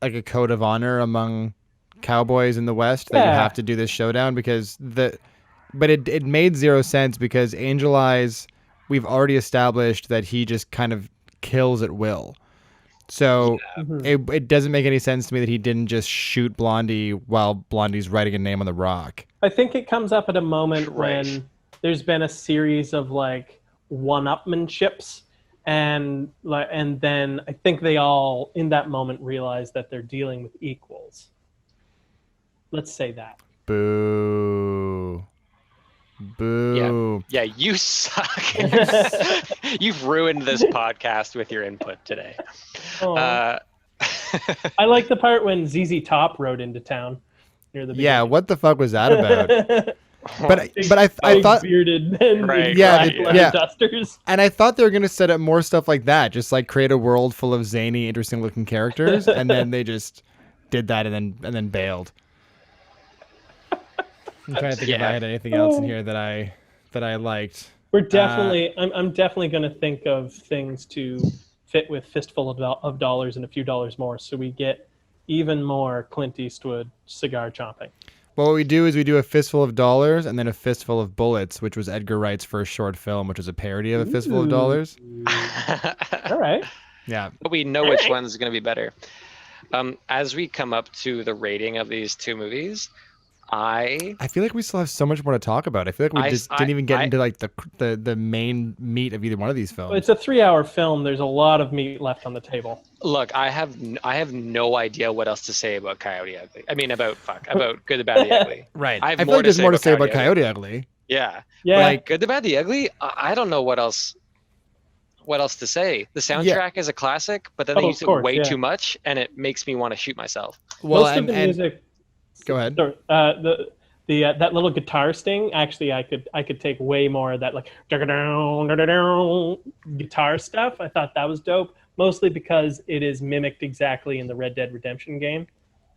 like a code of honor among cowboys in the West that you have to do this showdown because but it made zero sense because Angel Eyes, we've already established that he just kind of kills at will. So it doesn't make any sense to me that he didn't just shoot Blondie while Blondie's writing a name on the rock. I think it comes up at a moment Right. when there's been a series of like one-upmanships, and then I think they all in that moment realize that they're dealing with equals. Let's say that. Boo. Boo. Yeah, you suck. You've ruined this podcast with your input today. Oh. Uh, I like the part when ZZ Top rode into town near the Yeah, beginning. what the fuck was that about? But Big- I big thought bearded and Right, Yeah, black the- leather yeah. dusters. And I thought they were going to set up more stuff like that, just like create a world full of zany, interesting looking characters, and then they just did that and then bailed. I'm trying to think if I had anything else in here that I liked. We're definitely. I'm definitely going to think of things to fit with Fistful of Dollars and a few dollars more, so we get even more Clint Eastwood cigar chomping. Well, what we do is we do a fistful of dollars and then a fistful of bullets, which was Edgar Wright's first short film, which was a parody of a fistful of dollars. All right. Yeah. but we know which one's going to be better. As we come up to the rating of these two movies, I feel like we still have so much more to talk about. I feel like we just didn't even get into like the main meat of either one of these films. It's a 3-hour film. There's a lot of meat left on the table. look. I have no idea what else to say about Coyote Ugly. I mean, about Good, the Bad, the Ugly. Right. I have I feel more like to there's say more to about say about Coyote Coyote Ugly. Yeah, Yeah. Like, Good, the Bad, the Ugly. I don't know what else to say. The soundtrack is a classic, but then they Oh, use of course, it way yeah. too much, and it makes me want to shoot myself. well, Most of the music. go ahead. Sorry, that little guitar sting. Actually, I could take way more of that like guitar stuff. I thought that was dope. Mostly because it is mimicked exactly in the Red Dead Redemption game,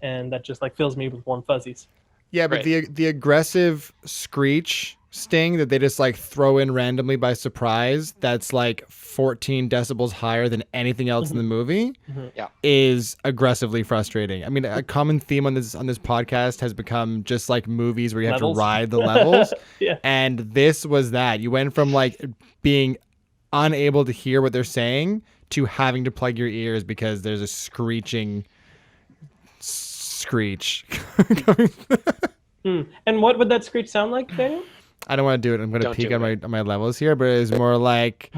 and that just like fills me with warm fuzzies. Yeah, but Right. the aggressive screech sting that they just like throw in randomly by surprise, that's like 14 decibels higher than anything else in the movie, Yeah. is aggressively frustrating. I mean, a common theme on this podcast has become just like movies where you have Levels. to ride the levels, Yeah. and this was that. You went from like being unable to hear what they're saying to having to plug your ears because there's a screeching screech. And what would that screech sound like, Daniel? I don't want to do it. I'm going to Don't peek do on my levels here, but it's more like,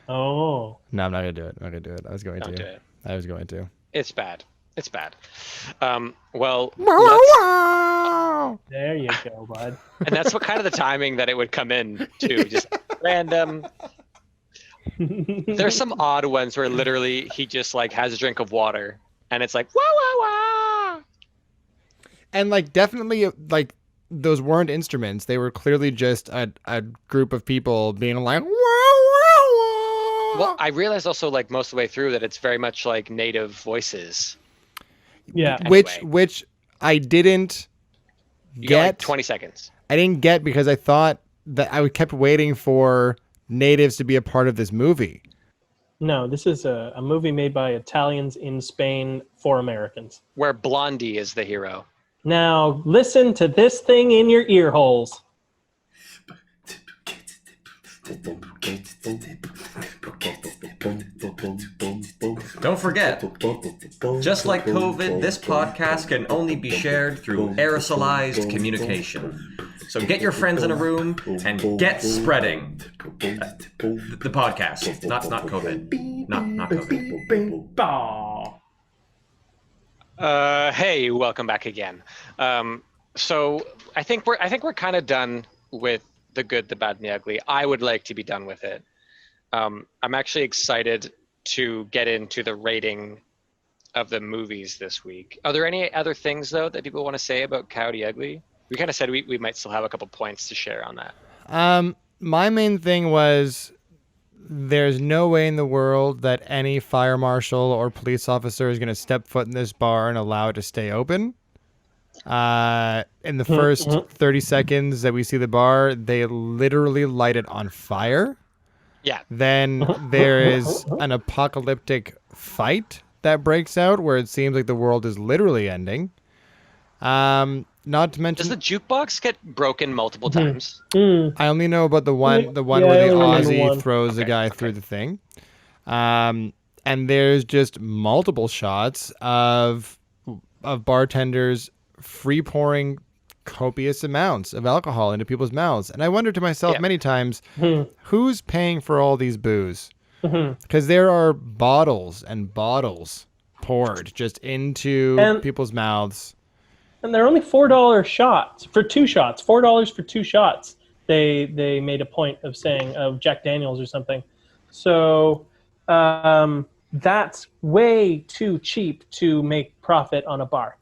Oh. no, I'm not going to do it. I'm not going to do it. I was going Don't to. do it. I was going to. It's bad. It's bad. Well, There you go, bud. and that's what kind of the timing that it would come in to, just random. There's some odd ones where literally he just like has a drink of water, and it's like wah wah wah. And like, definitely, like, those weren't instruments. They were clearly just a group of people being like, wah, wah, wah. Well, I realized also like most of the way through that it's very much like native voices. Yeah. Anyway. Which I didn't You got like get. 20 seconds. I didn't get because I thought that I kept waiting for natives to be a part of this movie. No, this is a movie made by Italians in Spain for Americans. Where Blondie is the hero. Now, listen to this thing in your ear holes. Don't forget, just like COVID, this podcast can only be shared through aerosolized communication. So get your friends in a room and get spreading the podcast. Not COVID. Not COVID. Hey, welcome back again. So I think we're kind of done with the good, the bad, and the ugly. I would like to be done with it. I'm actually excited to get into the rating of the movies this week. Are there any other things though that people want to say about Coyote Ugly? We kind of said we might still have a couple points to share on that. My main thing was there's no way in the world that any fire marshal or police officer is going to step foot in this bar and allow it to stay open. In the first 30 seconds that we see the bar, they literally light it on fire. Yeah. Then there is an apocalyptic fight that breaks out where it seems like the world is literally ending. Not to mention, does the jukebox get broken multiple times? I only know about the one where the Aussie throws the guy through the thing. And there's just multiple shots of bartenders free pouring copious amounts of alcohol into people's mouths. And I wonder to myself many times, who's paying for all these booze? Because there are bottles and bottles poured just into people's mouths. And they're only $4 shots for 2 shots. $4 for 2 shots. They made a point of saying of Jack Daniels or something. So that's way too cheap to make profit on a bar.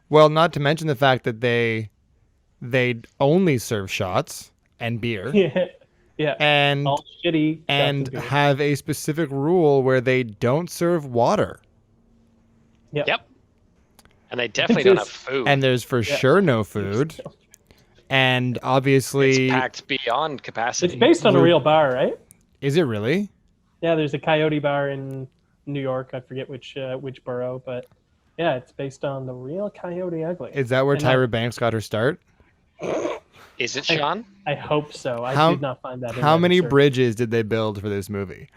Well, not to mention the fact that they only serve shots and beer. Yeah. And all shitty. And have a specific rule where they don't serve water. Yep. And they definitely don't have food. And there's for sure no food. And obviously, it's packed beyond capacity. It's based on a real bar, right? Is it really? Yeah, there's a Coyote bar in New York. I forget which borough, but yeah, it's based on the real Coyote Ugly. Is that where Tyra Banks got her start? Is it, Sean? I hope so. I did not find that. How many bridges did they build for this movie?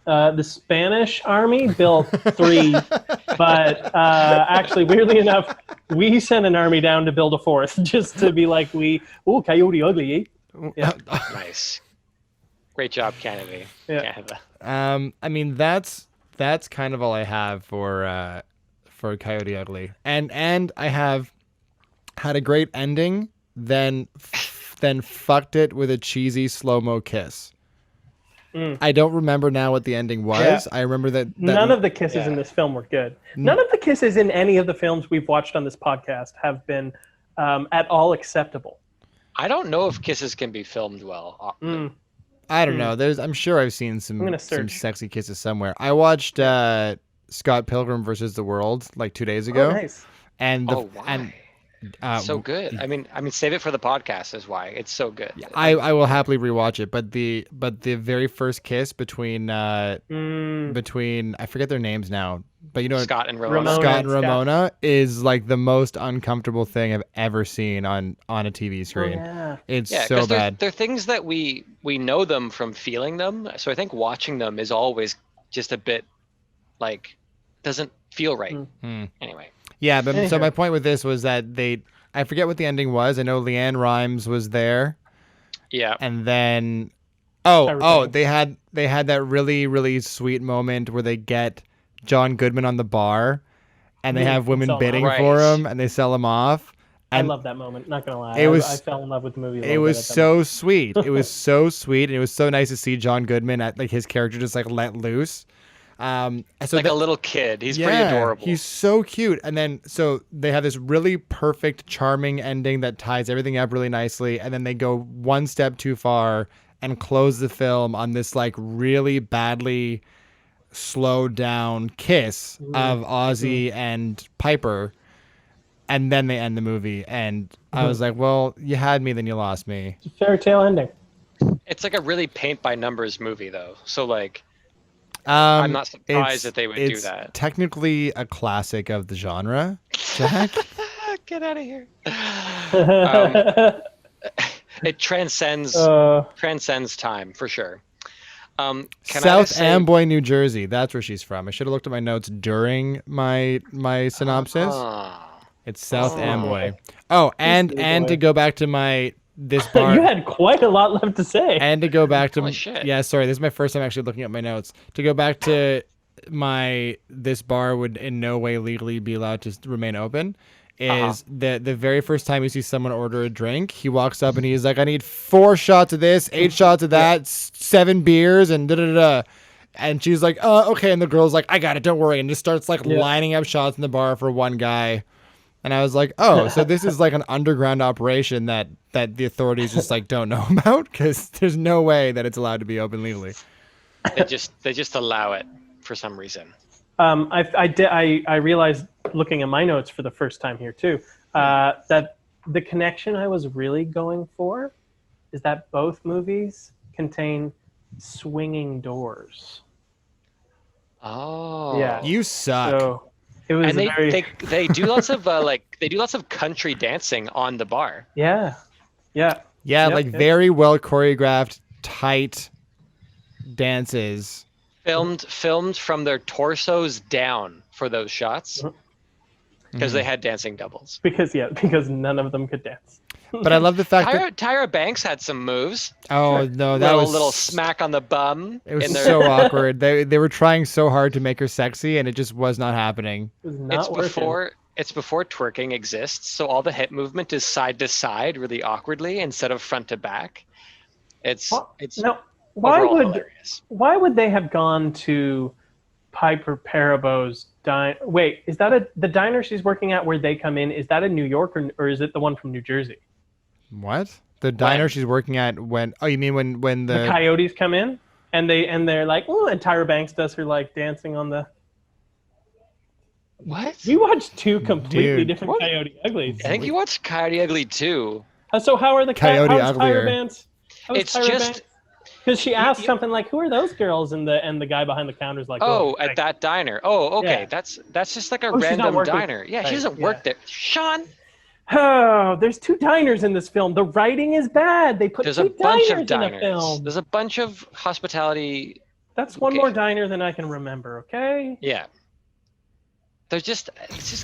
The Spanish army built 3, but actually, weirdly enough, we sent an army down to build a 4th, just to be like, Coyote Ugly, eh? Yeah. Nice. Great job, Canada. Yeah. Canada. I mean, that's kind of all I have for Coyote Ugly, and I have had a great ending, then fucked it with a cheesy slow-mo kiss. I don't remember now what the ending was. Yeah. I remember that none of the kisses in this film were good. None of the kisses in any of the films we've watched on this podcast have been at all acceptable. I don't know if kisses can be filmed well. I don't know. I'm sure I've seen some sexy kisses somewhere. I watched Scott Pilgrim versus the World like 2 days ago. Oh, nice. And so good. I mean, save it for the podcast is why it's so good. I will happily rewatch it. But the very first kiss between I forget their names now, but you know, Scott and Ramona. Scott and Ramona is like the most uncomfortable thing I've ever seen on a TV screen. It's so bad. They're things that we know them from feeling them. So I think watching them is always just a bit like doesn't feel right. Anyway. Yeah, but so my point with this was that I forget what the ending was. I know Leanne Rimes was there. Yeah. And then they had that really, really sweet moment where they get John Goodman on the bar and they have women bidding for him and they sell him off. And I love that moment, not gonna lie. I fell in love with the movie. It was so sweet. It was so sweet, and it was so nice to see John Goodman at like his character just like let loose. So like a little kid. He's pretty adorable. He's so cute. And then so they have this really perfect, charming ending that ties everything up really nicely. And then they go one step too far and close the film on this like really badly slowed down kiss of Ozzy and Piper. And it was so bad. It was so bad. And then so my point with this was that they I forget what the ending was. I know Leanne Rimes was there. And then they have women bidding for him and they sell him off. And and then they end the movie, and I was like, well, you had me, then you lost me. It's a fairy tale ending. It's like a really paint by numbers movie, though. So like, I'm not surprised that they would do that. It's technically a classic of the genre, Jack. Get out of here. It transcends time for sure. South Amboy, New Jersey. That's where she's from. I should have looked at my notes during my synopsis. It's South Amboy. Oh, and to go back to this bar. You had quite a lot left to say. And to go back to Holy shit. Yeah, sorry, this is my first time actually looking at my notes. To go back to this bar would in no way legally be allowed to remain open. Is the very first time you see someone order a drink, he walks up and he's like, I need 4 shots of this, 8 shots of that, 7 beers, and da-da-da-da. And she's like, okay. And the girl's like, I got it, don't worry. And just starts like lining up shots in the bar for one guy. And I was like, oh, so this is like an underground operation that the authorities just like don't know about, because there's no way that it's allowed to be open legally. They just allow it for some reason. I realized looking at my notes for the first time here too, that the connection I was really going for is that both movies contain swinging doors. Oh, yeah, you suck. So it was and they do lots of they do lots of country dancing on the bar. Yeah. Very well choreographed, tight dances. Filmed from their torsos down for those shots because they had dancing doubles. Because none of them could dance. But I love the fact that Tyra Banks had some moves. Oh no, that was a little smack on the bum. It was so awkward. They were trying so hard to make her sexy, and it just was not happening. It's before twerking exists, so all the hip movement is side to side, really awkwardly, instead of front to back. Why would they have gone to Piper Parabo's diner? Wait, is that the diner she's working at where they come in? Is that in New York or is it the one from New Jersey? What? The diner she's working at when? Oh, you mean when the Coyotes come in and they're like, oh, and Tyra Banks does her like dancing on the. What? We watched 2 completely different Coyote Uglies. I think you watched Coyote Ugly too. So how are the Coyote Tyra Uglier? Banks? It's just. Because she asked something like, "Who are those girls?" and the guy behind the counter's like, at that diner. Oh, okay. Yeah. That's just like a random diner. Yeah, right. She doesn't work there. Sean. Oh, there's 2 diners in this film. The writing is bad. They put There's 2 a bunch diners of diners. in a film. There's a bunch of hospitality. That's one more diner than I can remember. Okay. Yeah. It's just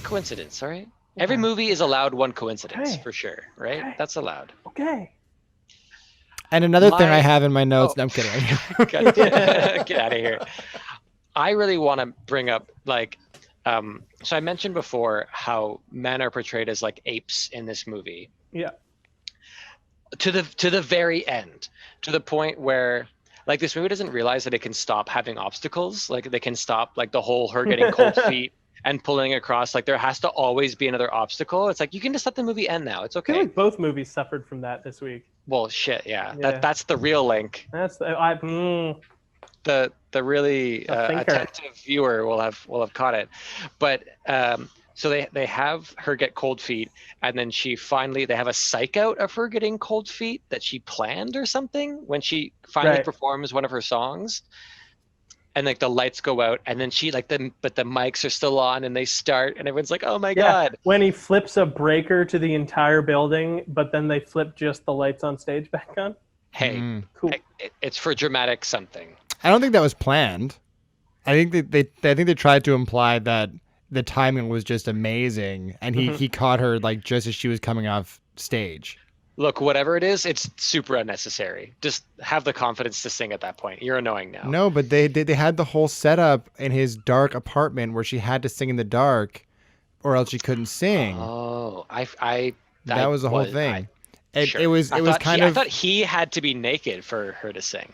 coincidence, all right? Okay. Every movie is allowed one coincidence for sure, right? Okay. That's allowed. Okay. And another thing I have in my notes. No, I'm kidding. Get out of here. I really want to bring up so I mentioned before how men are portrayed as like apes in this movie. Yeah. To the very end, to the point where like this movie doesn't realize that it can stop having obstacles. Like they can stop like the whole her getting cold feet and pulling across. Like there has to always be another obstacle. It's like you can just let the movie end now. It's okay. I feel like both movies suffered from that this week. Well, shit, yeah. That's the real link. That's the really attentive viewer will have caught it. But so they have her get cold feet, and then they have a psych out of her getting cold feet that she planned or something when she finally performs one of her songs. And like the lights go out, and then but the mics are still on, and they start, and everyone's like, "Oh my god!" When he flips a breaker to the entire building, but then they flip just the lights on stage back on. Hey, cool. It's for dramatic something. I don't think that was planned. I think they tried to imply that the timing was just amazing, and he caught her like just as she was coming off stage. Look, whatever it is, it's super unnecessary. Just have the confidence to sing at that point. You're annoying now. No, but they had the whole setup in his dark apartment where she had to sing in the dark, or else she couldn't sing. Oh, that was the whole thing. I thought he had to be naked for her to sing.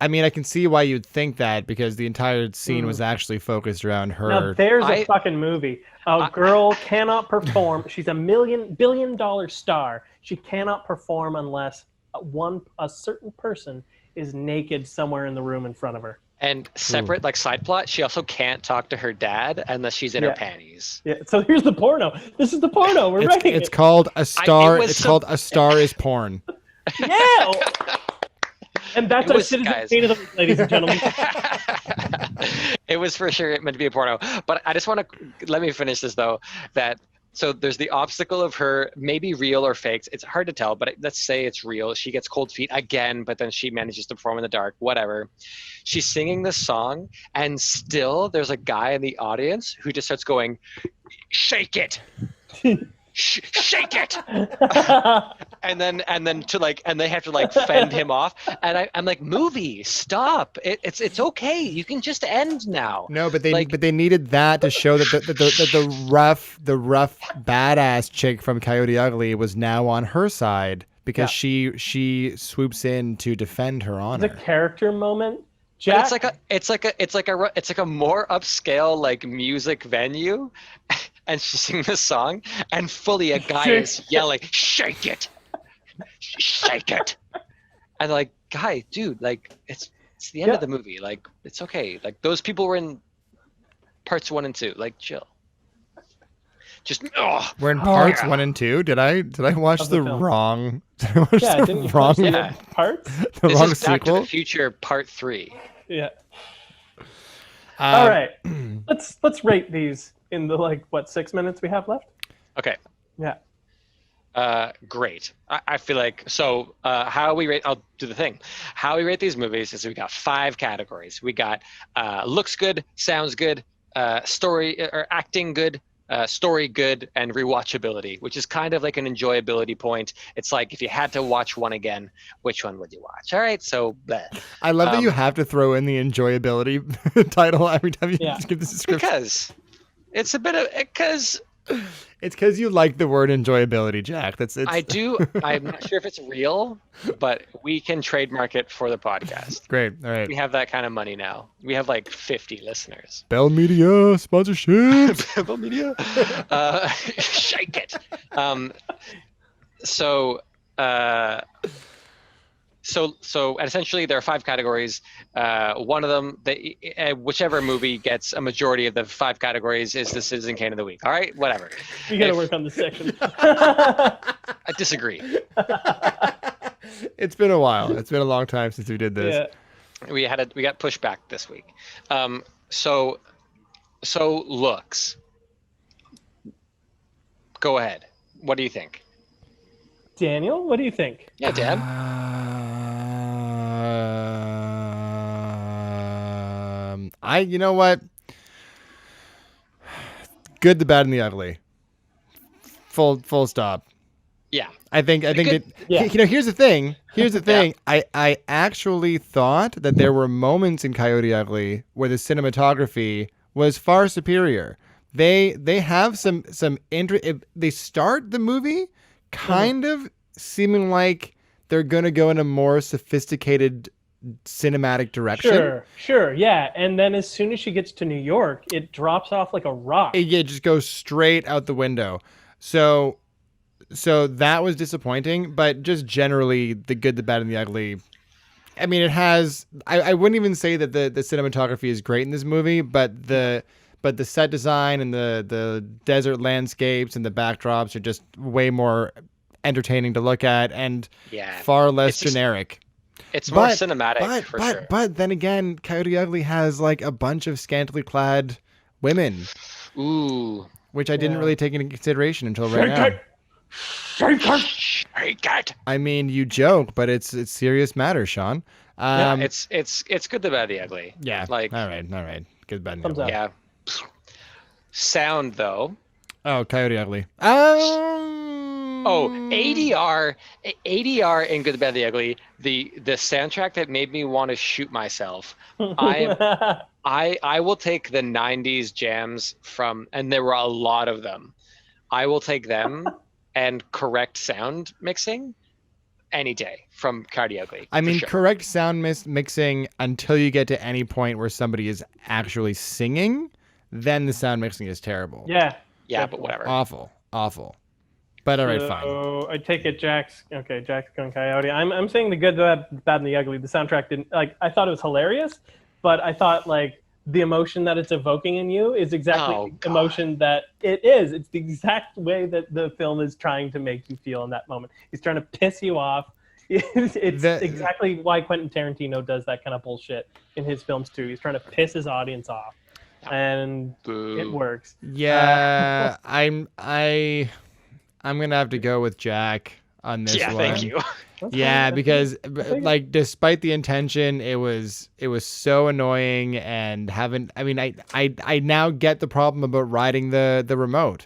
I mean, I can see why you'd think that because the entire scene was actually focused around her. Now there's a fucking movie. A girl cannot perform. She's a billion-dollar star. She cannot perform unless a certain person is naked somewhere in the room in front of her. And separate, like side plot, she also can't talk to her dad unless she's in her panties. Yeah. So here's the porno. This is the porno. We're writing It's it. called A Star. was It's so- called A Star Is Porn. Yeah. And that's It our was, citizen guys. state of the week, ladies and gentlemen. It was for sure meant to be a porno. But I just want to let me finish this though. So there's the obstacle of her, maybe real or faked. It's hard to tell, but let's say it's real. She gets cold feet again, but then she manages to perform in the dark, whatever. She's singing this song, and still there's a guy in the audience who just starts going, "Shake it." Shake it. and then they have to like fend him off, and I'm like, movie, stop. It's okay, you can just end now. No, but they needed that to show that the rough badass chick from Coyote Ugly was now on her side because she swoops in to defend her honor. It's a character moment. But Jack, it's like a more upscale like music venue, and she's singing this song, and fully a guy is yelling, "Shake it, shake it," and like, guy, dude, like it's the end of the movie. Like it's okay. Like those people were in parts 1 and 2. Like chill. Just we're in parts 1 and 2. Did I watch Of the the film. wrong? Did I watch yeah, the didn't you wrong? watch Yeah. parts? The this wrong is Back to sequel. the Future Part 3. Yeah. All right. Let's rate these in the 6 minutes we have left. Okay. Yeah. Great. I feel like so. How we rate? I'll do the thing. How we rate these movies is we got 5 categories. We got looks good, sounds good, story or acting good, story good, and rewatchability, which is kind of like an enjoyability point. It's like if you had to watch one again, which one would you watch? All right. So I love that you have to throw in the enjoyability title every time you give this description. because it's a bit of because. It's because you like the word enjoyability, Jack. I do. I'm not sure if it's real, but we can trademark it for the podcast. Great. All right. We have that kind of money now. We have like 50 listeners. Bell Media sponsorship. Bell Media. Shake it. So and essentially there are 5 categories. One of them, whichever movie gets a majority of the 5 categories is the Citizen Kane of the Week. All right, whatever. We got to work on this section. I disagree. It's been a while. It's been a long time since we did this. Yeah. We got pushed back this week. So looks. Go ahead. What do you think? Daniel, what do you think? Yeah, Dan. You know what? Good, the bad, and the ugly. Full stop. Yeah. I think Good. here's the thing. I actually thought that there were moments in Coyote Ugly where the cinematography was far superior. They have some they start the movie kind of seeming like they're going to go in a more sophisticated cinematic direction. Sure, yeah. And then as soon as she gets to New York, it drops off like a rock. It just goes straight out the window. So that was disappointing, but just generally the good, the bad, and the ugly. I mean, it has. I wouldn't even say that the cinematography is great in this movie, but the set design and the desert landscapes and the backdrops are just way more entertaining to look at and far less generic. It's more cinematic for sure. But then again, Coyote Ugly has like a bunch of scantily clad women. Ooh. Which I didn't really take into consideration until right now. Shake it. I mean, you joke, but it's serious matter, Sean. It's good, the bad, the ugly. Yeah. Like all right. Good, bad, and Thumbs ugly. up. Yeah. Sound though. Oh, Coyote Ugly. Oh, ADR in Good, the Bad, the Ugly. The soundtrack that made me want to shoot myself. I will take the 90s jams from, and there were a lot of them. I will take them and correct sound mixing any day from Coyote Ugly. I mean, sure. correct sound mixing until you get to any point where somebody is actually singing, then the sound mixing is terrible. Yeah. Yeah, but whatever. Awful. But all right, fine. So I take it Jack's going Coyote. I'm saying the good, the bad, and the ugly. The soundtrack didn't I thought it was hilarious, but I thought like the emotion that it's evoking in you is exactly Oh, the God. emotion that it is. It's the exact way that the film is trying to make you feel in that moment. He's trying to piss you off. It's exactly why Quentin Tarantino does that kind of bullshit in his films too. He's trying to piss his audience off, and it works. Yeah, I'm gonna have to go with Jack on this one. Thank you. Yeah, because like despite the intention, it was so annoying and I now get the problem about riding the remote,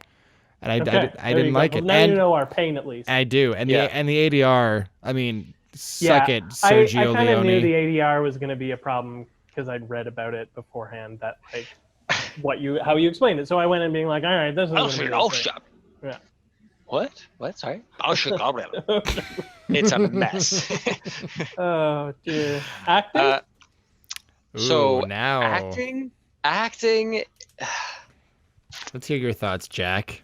and I didn't like well, it. Now and you know our pain at least. I do, and the ADR. I mean, suck it, I Sergio kind of knew Leone. the ADR was going to be a problem because I'd read about it beforehand. That like how you explained it. So I went in being like, all right, this is going to be this thing. Yeah. What? Sorry. It's a mess. Oh dear. Acting. So now acting. Let's hear your thoughts, Jack.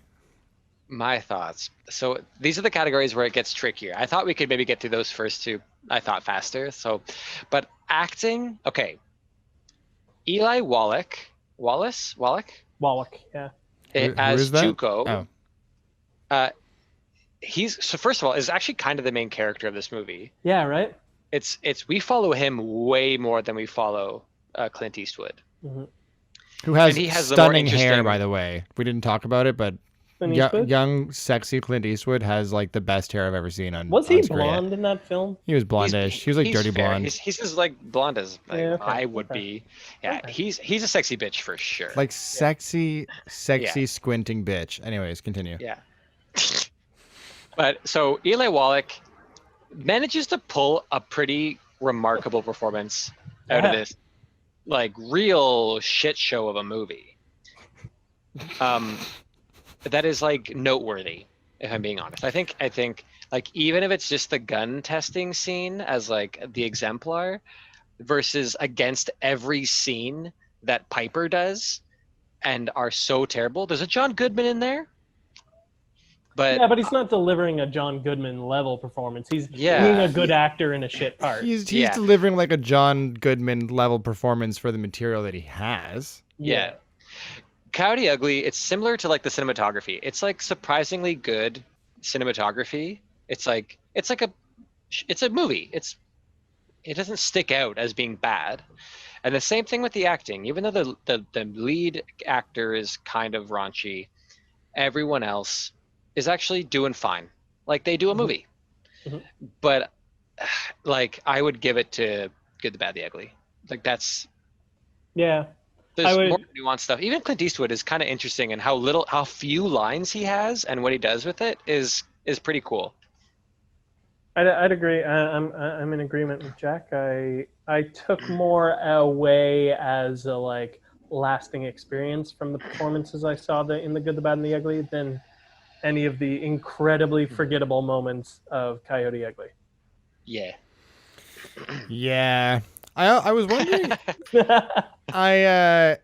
My thoughts. So these are the categories where it gets trickier. I thought we could maybe get through those first two. I thought faster. So, but acting. Okay. Eli Wallach. Yeah. Who As is that? Tuco. Oh. So first of all, is actually kind of the main character of this movie. Yeah. Right. It's we follow him way more than we follow Clint Eastwood. Mm-hmm. Who has, he has stunning hair, by the way. We didn't talk about it, but Clint young, sexy Clint Eastwood has like the best hair I've ever seen on. Was he on screen. blonde in that film? He was blondish. He was like dirty fair. blonde. He's as like blonde as like, Yeah, okay, I would be. Yeah, Okay. he's a sexy bitch for sure. Like sexy, squinting bitch. Anyways, continue. Yeah. But so Eli Wallach manages to pull a pretty remarkable performance out of this like real shit show of a movie. That is like noteworthy, if I'm being honest. I think like even if it's just the gun testing scene as like the exemplar versus against every scene that Piper does and are so terrible. There's a John Goodman in there. But he's not delivering a John Goodman level performance. He's Yeah. being a good actor in a shit part. He's Yeah. delivering like a John Goodman level performance for the material that he has. Yeah. Coyote Ugly, it's similar to like the cinematography. It's like surprisingly good cinematography. It's a movie. It doesn't stick out as being bad. And the same thing with the acting. Even though the lead actor is kind of raunchy, everyone else is actually doing fine. Like they do a movie. Mm-hmm. But like I would give it to Good, the Bad, the Ugly. Like that's Yeah. there's more nuanced stuff. Even Clint Eastwood is kind of interesting, and how few lines he has and what he does with it is pretty cool. I'd agree. I'm in agreement with Jack. I took more away as a like lasting experience from the performances I saw in the Good, the Bad, and the Ugly than any of the incredibly forgettable moments of Coyote Ugly. Yeah. Yeah. I was wondering. I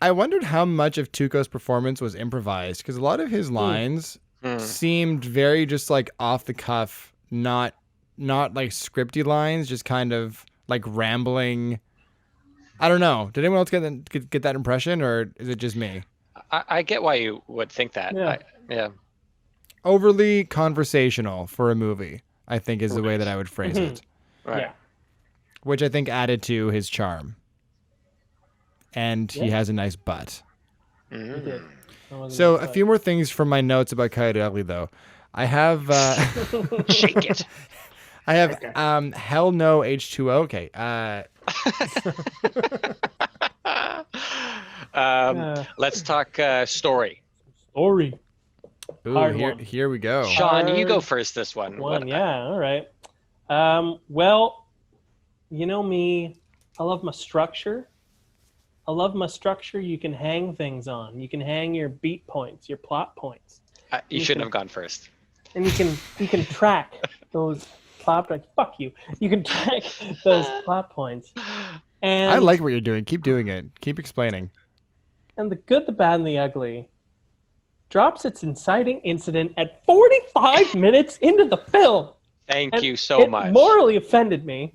wondered how much of Tuco's performance was improvised, because a lot of his lines seemed very just like off the cuff, not like scripty lines, just kind of like rambling. I don't know. Did anyone else get that impression, or is it just me? I get why you would think that. Yeah. Overly conversational for a movie, I think, is the way that I would phrase it. Right. Yeah. Which I think added to his charm. And he has a nice butt. He did. So a few more things from my notes about Coyote Ugly, though. I have Shake it. I have hell no H2O. Okay. Let's talk story. Story. Ooh, here we go. Sean, you go first this one. Yeah, all right. Well, you know me, I love my structure. You can hang things on. You can hang your beat points, your plot points. You shouldn't have gone first. And you can track those plot points. Fuck you. You can track those plot points. And I like what you're doing. Keep doing it. Keep explaining. And the Good, the Bad, and the Ugly drops its inciting incident at 45 minutes into the film. Thank you so much. It morally offended me.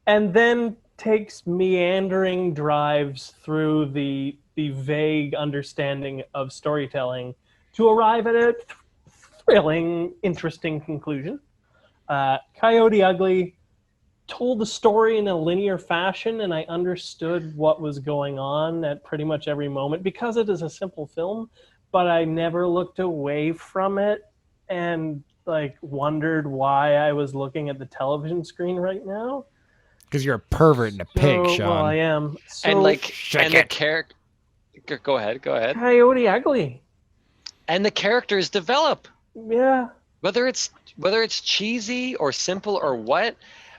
and then takes meandering drives through the vague understanding of storytelling to arrive at a thrilling, interesting conclusion. Coyote Ugly told the story in a linear fashion, and I understood what was going on at pretty much every moment because it is a simple film, but I never looked away from it and like wondered why I was looking at the television screen right now. Because you're a pervert and a pig, Sean. Well, I am. So, And like, Check and it. the character. Go ahead. Coyote Ugly. And the characters develop. Yeah. Whether it's cheesy or simple or what,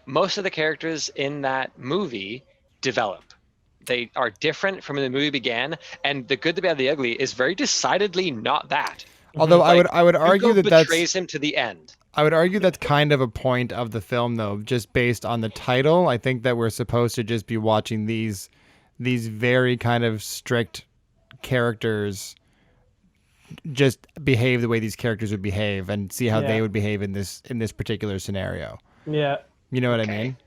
most of the characters in that movie develop. They are different from when the movie began, and The Good, the Bad, the Ugly is very decidedly not that. Although I would argue Hugo that that's betrays him to the end. I would argue that's kind of a point of the film, though, just based on the title. I think that we're supposed to just be watching these very kind of strict characters just behave the way these characters would behave and see how they would behave in this particular scenario. Yeah. You know what I Okay. mean?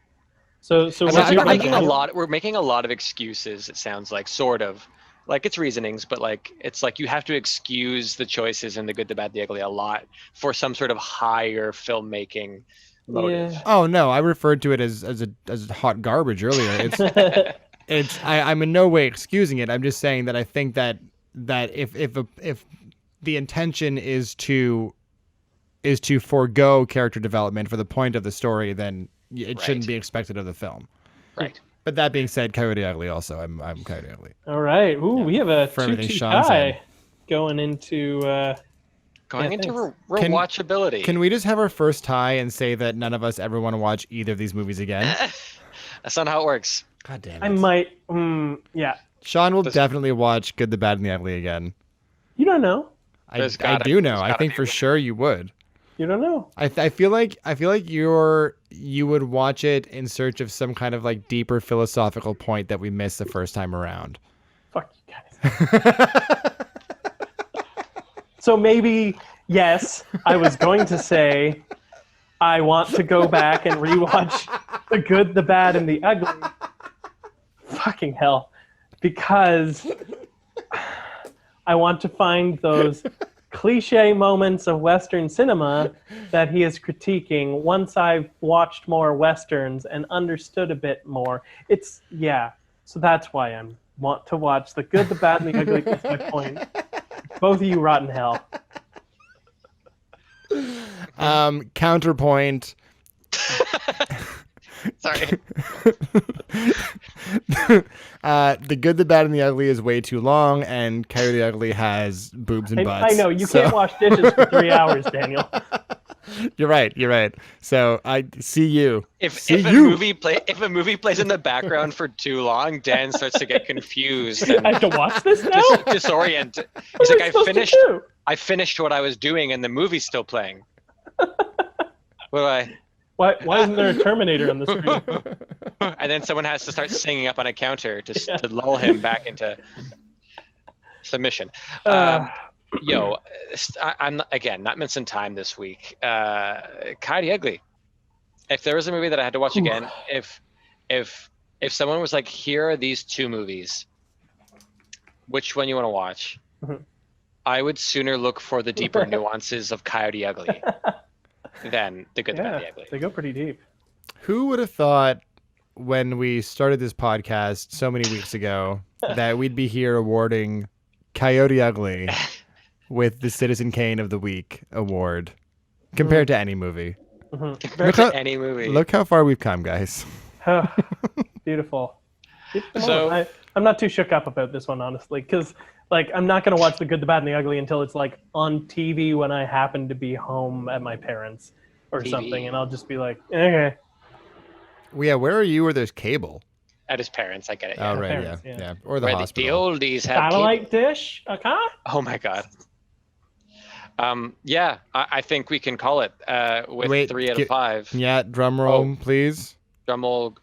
So We're making a lot of excuses, it sounds like, sort of. Like, it's reasonings, but like it's like you have to excuse the choices in The Good, the Bad, the Ugly a lot for some sort of higher filmmaking motive. Yeah. Oh no, I referred to it as hot garbage earlier. It's I'm in no way excusing it. I'm just saying that I think that if the intention is to forego character development for the point of the story, then it shouldn't be expected of the film. Right. But that being said, Coyote Ugly also. I'm Coyote Ugly. All right. Ooh, we have a For everything 2-2 Sean said. tie going into Going into thanks. rewatchability. Can we just have our first tie and say that none of us ever want to watch either of these movies again? That's not how it works. God damn it. I might yeah. Sean will definitely watch Good, the Bad, and the Ugly again. You don't know. I There's do know. there's I gotta think be for one. sure you would. You don't know. I feel like you would watch it in search of some kind of like deeper philosophical point that we missed the first time around. Fuck you guys. So maybe, yes, I was going to say I want to go back and rewatch The Good, the Bad, and the Ugly. Fucking hell. Because I want to find those cliche moments of Western cinema that he is critiquing once I've watched more Westerns and understood a bit more. So that's why I want to watch The Good, the Bad, and the Ugly. That's my point. Both of you rotten hell. Counterpoint. Sorry. The Good, the Bad, and the Ugly is way too long, and Coyote Ugly has boobs and butts. I know, you can't wash dishes for 3 hours, Daniel. You're right. So I see you. If a movie plays in the background for too long, Dan starts to get confused and I have to watch this now? disoriented. What He's am like, supposed to do? I finished what I was doing, and the movie's still playing. What do I? Why isn't there a Terminator on the screen? And then someone has to start singing up on a counter to lull him back into submission. I'm again not missing time this week. Coyote Ugly. If there was a movie that I had to watch again, if someone was like, here are these two movies, which one you want to watch? Mhm. I would sooner look for the deeper nuances of Coyote Ugly than The Good, the Bad, the Ugly. They go pretty deep. Who would have thought when we started this podcast so many weeks ago that we'd be here awarding Coyote Ugly with the Citizen Kane of the Week award compared to any movie? Compared to any movie. Look how far we've come, guys. Beautiful. So- I'm not too shook up about this one, honestly, because like I'm not gonna watch The Good, the Bad, and the Ugly until it's like on TV when I happen to be home at my parents or TV. something, and I'll just be like, okay. Well, yeah, where are you where there's cable? At his parents, I get it. Oh, Yeah. right, parents, yeah. yeah. Or the Where the hospital. oldies have Satellite dish, okay? Oh my god. I think we can call it with Wait, 3 out of 5. Yeah, drum roll, please. Drum roll,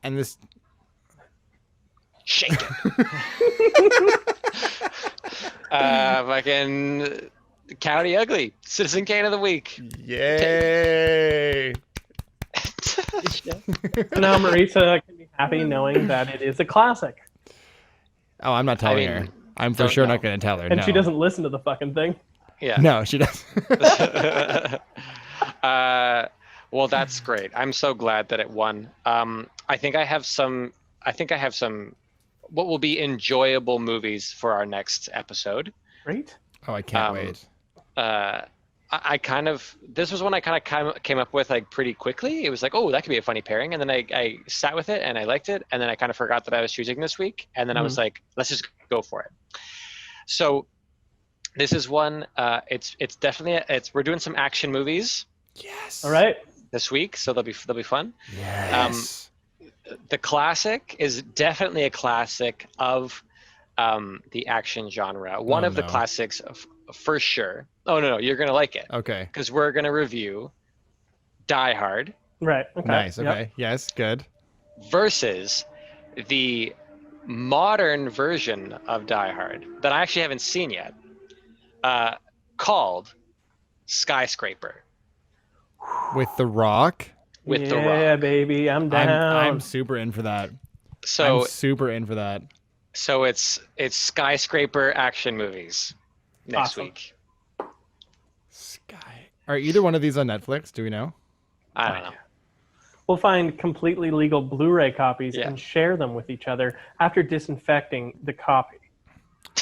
And this... shake it. Fucking Coyote Ugly, Citizen Kane of the Week. Yay! Now Marisa can be happy knowing that it is a classic. Oh, I'm not telling her. I'm for sure not going to tell her. And no. she doesn't listen to the fucking thing. Yeah. No, she doesn't. Well, that's great. I'm so glad that it won. I think I have some what will be enjoyable movies for our next episode. Great. Oh, I can't wait. This was one I kind of came up with like pretty quickly. It was like, oh, that could be a funny pairing, and then I sat with it and I liked it, and then I kind of forgot that I was choosing this week, and then I was like, let's just go for it. So this is one. It's definitely we're doing some action movies. Yes. All right. This week, so they'll be fun. Yes. The classic is definitely a classic of the action genre. One of the classics for sure. Oh no, you're gonna like it. Okay. Because we're gonna review Die Hard. Right. Okay. Nice. Okay. Yep. Yes. Good. Versus the modern version of Die Hard that I actually haven't seen yet, called Skyscraper. With The Rock. With The Rock. Yeah, baby, I'm down. I'm super in for that. So I'm super in for that. So it's Skyscraper action movies next Awesome. week. Are either one of these on Netflix? Do we know? I don't know. We'll find completely legal Blu-ray copies and share them with each other after disinfecting the copy.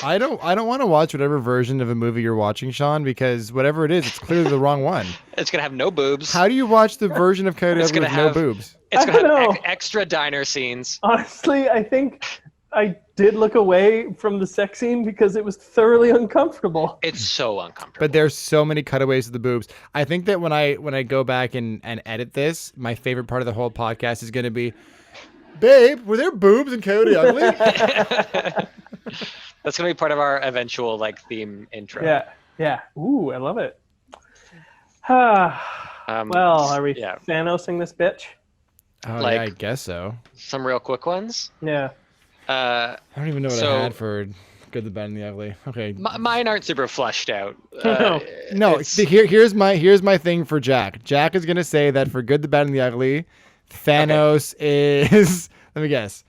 I don't want to watch whatever version of a movie you're watching, Sean, because whatever it is, it's clearly the wrong one. It's gonna have no boobs. How do you watch the version of Coyote with no boobs? It's gonna have extra diner scenes. Honestly, I think I did look away from the sex scene because it was thoroughly uncomfortable. It's so uncomfortable. But there's so many cutaways of the boobs. I think that when I go back and edit this, my favorite part of the whole podcast is going to be, babe, were there boobs in Coyote Ugly? That's gonna be part of our eventual theme intro. Yeah. Ooh, I love it. Well, are we Thanosing this bitch? Oh, yeah, I guess so. Some real quick ones. Yeah. I don't even know what I had for Good, the Bad, and the Ugly. Okay. Mine aren't super fleshed out. No. Here's my thing for Jack. Jack is gonna say that for Good, the Bad, and the Ugly, Thanos is. Let me guess.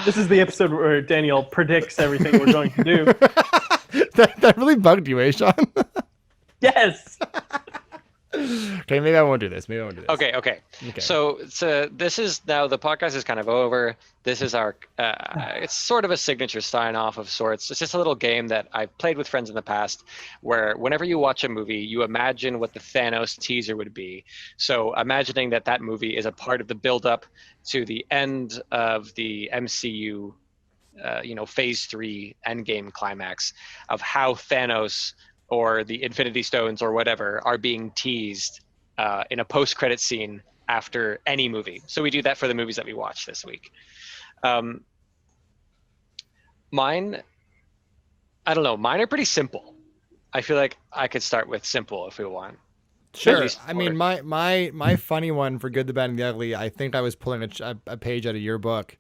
This is the episode where Daniel predicts everything we're going to do. that really bugged you, eh, Sean? Yes. Okay, maybe I won't do this. Okay. So this is now the podcast is kind of over. This is our it's sort of a signature sign off of sorts. It's just a little game that I've played with friends in the past where whenever you watch a movie, you imagine what the Thanos teaser would be. So imagining that movie is a part of the build-up to the end of the MCU phase 3 endgame climax of how Thanos or the Infinity Stones or whatever are being teased in a post-credit scene after any movie. So we do that for the movies that we watch this week. Mine, I don't know. Mine are pretty simple. I feel like I could start with simple if we want. Sure. I mean, my funny one for Good, the Bad, and the Ugly, I think I was pulling a page out of your book.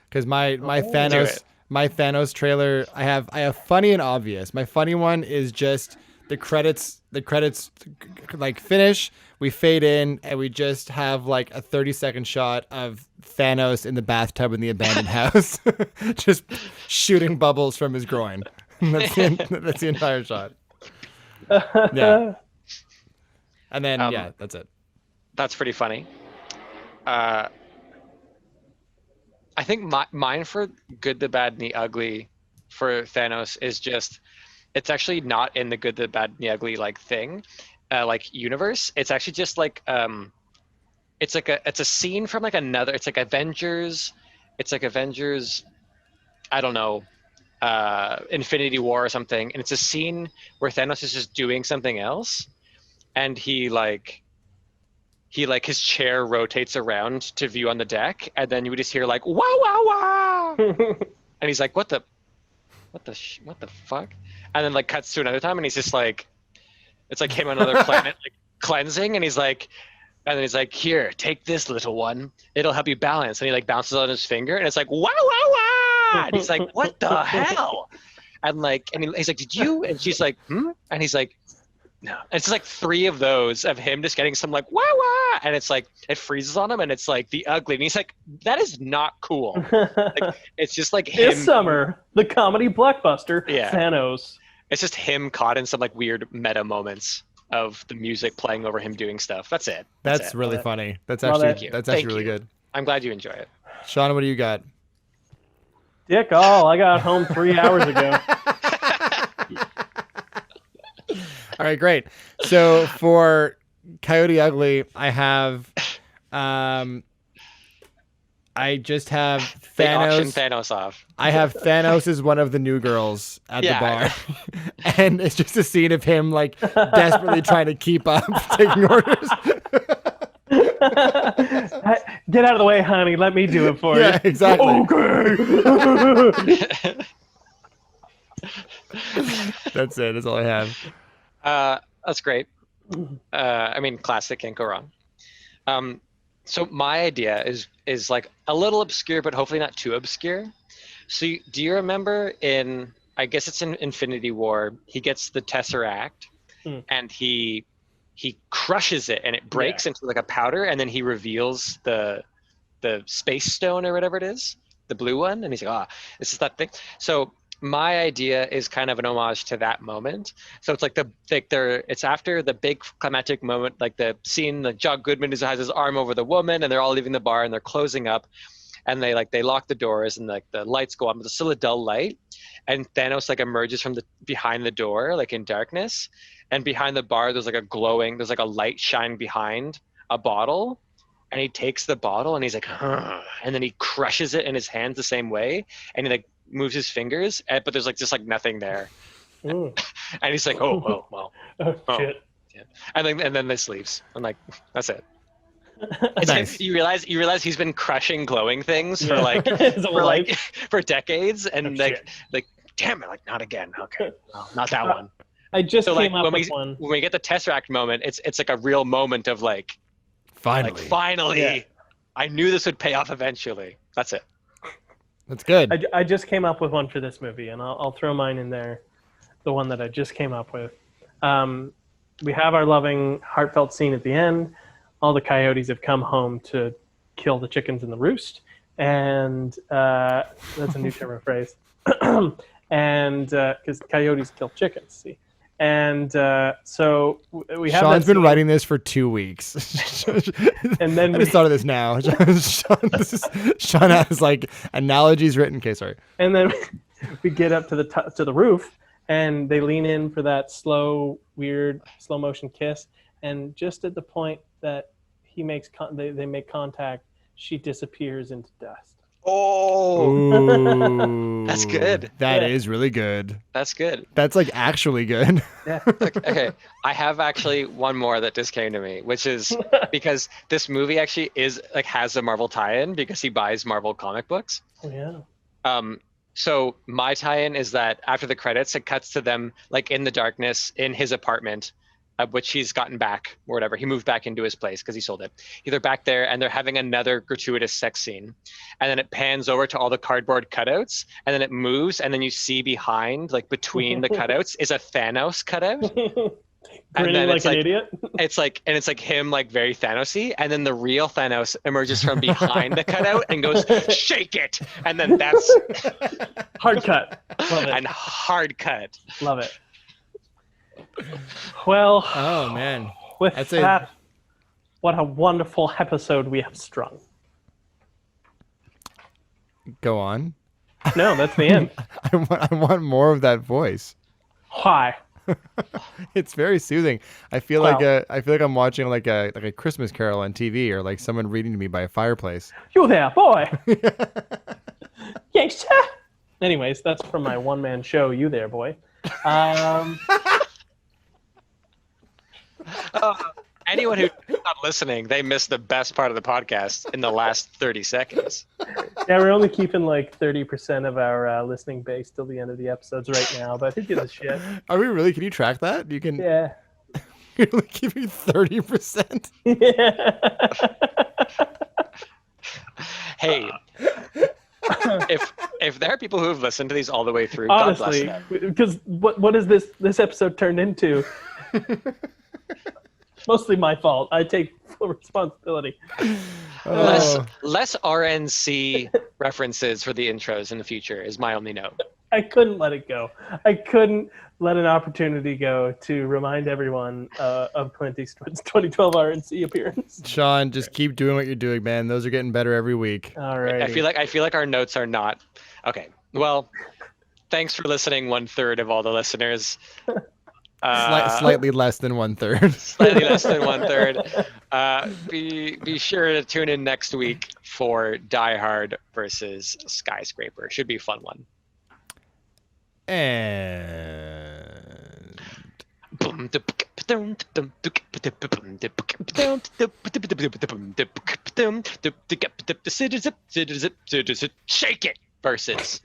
Because my Thanos trailer, I have funny and obvious. My funny one is just the credits finish, we fade in, and we just have a 30-second shot of Thanos in the bathtub in the abandoned house, just shooting bubbles from his groin. That's the entire shot. Yeah. And then that's it. That's pretty funny. I think mine for Good, the Bad, and the Ugly for Thanos is just, it's actually not in the Good, the Bad, and the Ugly thing, universe. It's actually just it's a scene from another. It's Avengers. It's Avengers. I don't know, Infinity War or something. And it's a scene where Thanos is just doing something else, and he his chair rotates around to view on the deck, and then you would just hear wow wow wow, and he's like, what the fuck, and then cuts to another time, and he's just it's him on another planet cleansing, and he's and then he's here, take this, little one, it'll help you balance, and he bounces on his finger, and it's wow wow wow, and he's what the hell, and he's did you, and she's and he's No, it's just like 3 of those of him just getting some like wah wah, and it's like it freezes on him, and it's like the ugly, and he's like, that is not cool. Like, it's just like him. This summer, the comedy blockbuster Yeah. Thanos. It's just him caught in some like weird meta moments of the music playing over him doing stuff. That's it. That's it. really funny. That's Love actually it. that's Thank actually really you. good. I'm glad you enjoy it. Sean, what do you got? Dick all. I got home 3 hours ago. All right, great. So for Coyote Ugly, I have, I just have They auction Thanos. Thanos off. I have Thanos as one of the new girls at Yeah, the bar, and it's just a scene of him like desperately trying to keep up, taking orders. Get out of the way, honey. Let me do it for Yeah, you. exactly. Okay. That's it. That's all I have. That's great. I mean, classic, can't go wrong. So my idea is like a little obscure, but hopefully not too obscure. So do you remember in, I guess it's in Infinity War, he gets the Tesseract and he crushes it and it breaks into like a powder, and then he reveals the space stone or whatever it is, the blue one, and he's like, this is that thing. So my idea is kind of an homage to that moment. So it's like it's after the big climactic moment, like the scene, like John Goodman has his arm over the woman, and they're all leaving the bar and they're closing up, and they lock the doors, and like the lights go on, but it's still a dull light, and Thanos like emerges from behind the door, like in darkness, and behind the bar there's like a light shining behind a bottle, and he takes the bottle and he's like, and then he crushes it in his hands the same way, and he like moves his fingers, but there's like just like nothing there. And he's like, oh Shit. yeah. And then this leaves. I'm like, that's it. Nice. You realize he's been crushing glowing things for like His whole life. for decades, and shit. like damn it, like not again. Okay, well, not that one. I just So like came up when with one. we get the Tesseract moment, it's like a real moment of like finally, Yeah. I knew this would pay off eventually. That's it. That's good. I just came up with one for this movie, and I'll throw mine in there, the one that I just came up with. We have our loving, heartfelt scene at the end. All the coyotes have come home to kill the chickens in the roost, and that's a new term of phrase. And because coyotes kill chickens, see. And so we have. Sean's that been scene, writing this for 2 weeks. and then I just thought of this now. Sean has like analogies written. Okay, sorry. And then we get up to the roof, and they lean in for that weird slow motion kiss. And just at the point that he makes they make contact, she disappears into dust. Oh, Ooh, that's good. That is really good. That's good. That's like actually good. Yeah. Okay, I have actually one more that just came to me, which is because this movie actually has a Marvel tie-in because he buys Marvel comic books. Oh, yeah. So my tie-in is that after the credits, it cuts to them like in the darkness in his apartment, which he's gotten back or whatever. He moved back into his place because he sold it. They're back there and they're having another gratuitous sex scene. And then it pans over to all the cardboard cutouts, and then it moves, and then you see behind, like between the cutouts, is a Thanos cutout. And Grinning then like it's an like, idiot. it's like him like very Thanos-y, and then the real Thanos emerges from behind the cutout and goes, shake it, and then that's Hard cut. Love it. and hard cut. Love it. Well, Oh man. with That's that, what a wonderful episode we have strung. Go on. No, that's the end. I want more of that voice. Why? It's very soothing. I feel like I'm watching like a Christmas Carol on TV, or like someone reading to me by a fireplace. You there, boy? Yes, sir. Anyways, that's from my one-man show, You There, Boy. Anyone who's not listening, they missed the best part of the podcast in the last 30 seconds. Yeah, we're only keeping like 30% of our listening base till the end of the episodes right now, but who gives a shit? Are we really? Can you track that? You can. Yeah. You're only giving 30%. Hey, if there are people who have listened to these all the way through, God bless Honestly, them. because what is this episode turned into? Mostly my fault. I take full responsibility. Less RNC references for the intros in the future is my only note. I couldn't let it go. I couldn't let an opportunity go to remind everyone of Clint Eastwood's 2012 RNC appearance. Sean, just keep doing what you're doing, man. Those are getting better every week. All right. I feel like our notes are not okay. Well, thanks for listening, 1/3 of all the listeners. Slightly less than 1/3. Slightly less than 1/3. Be sure to tune in next week for Die Hard versus Skyscraper. Should be a fun one. And Shake it versus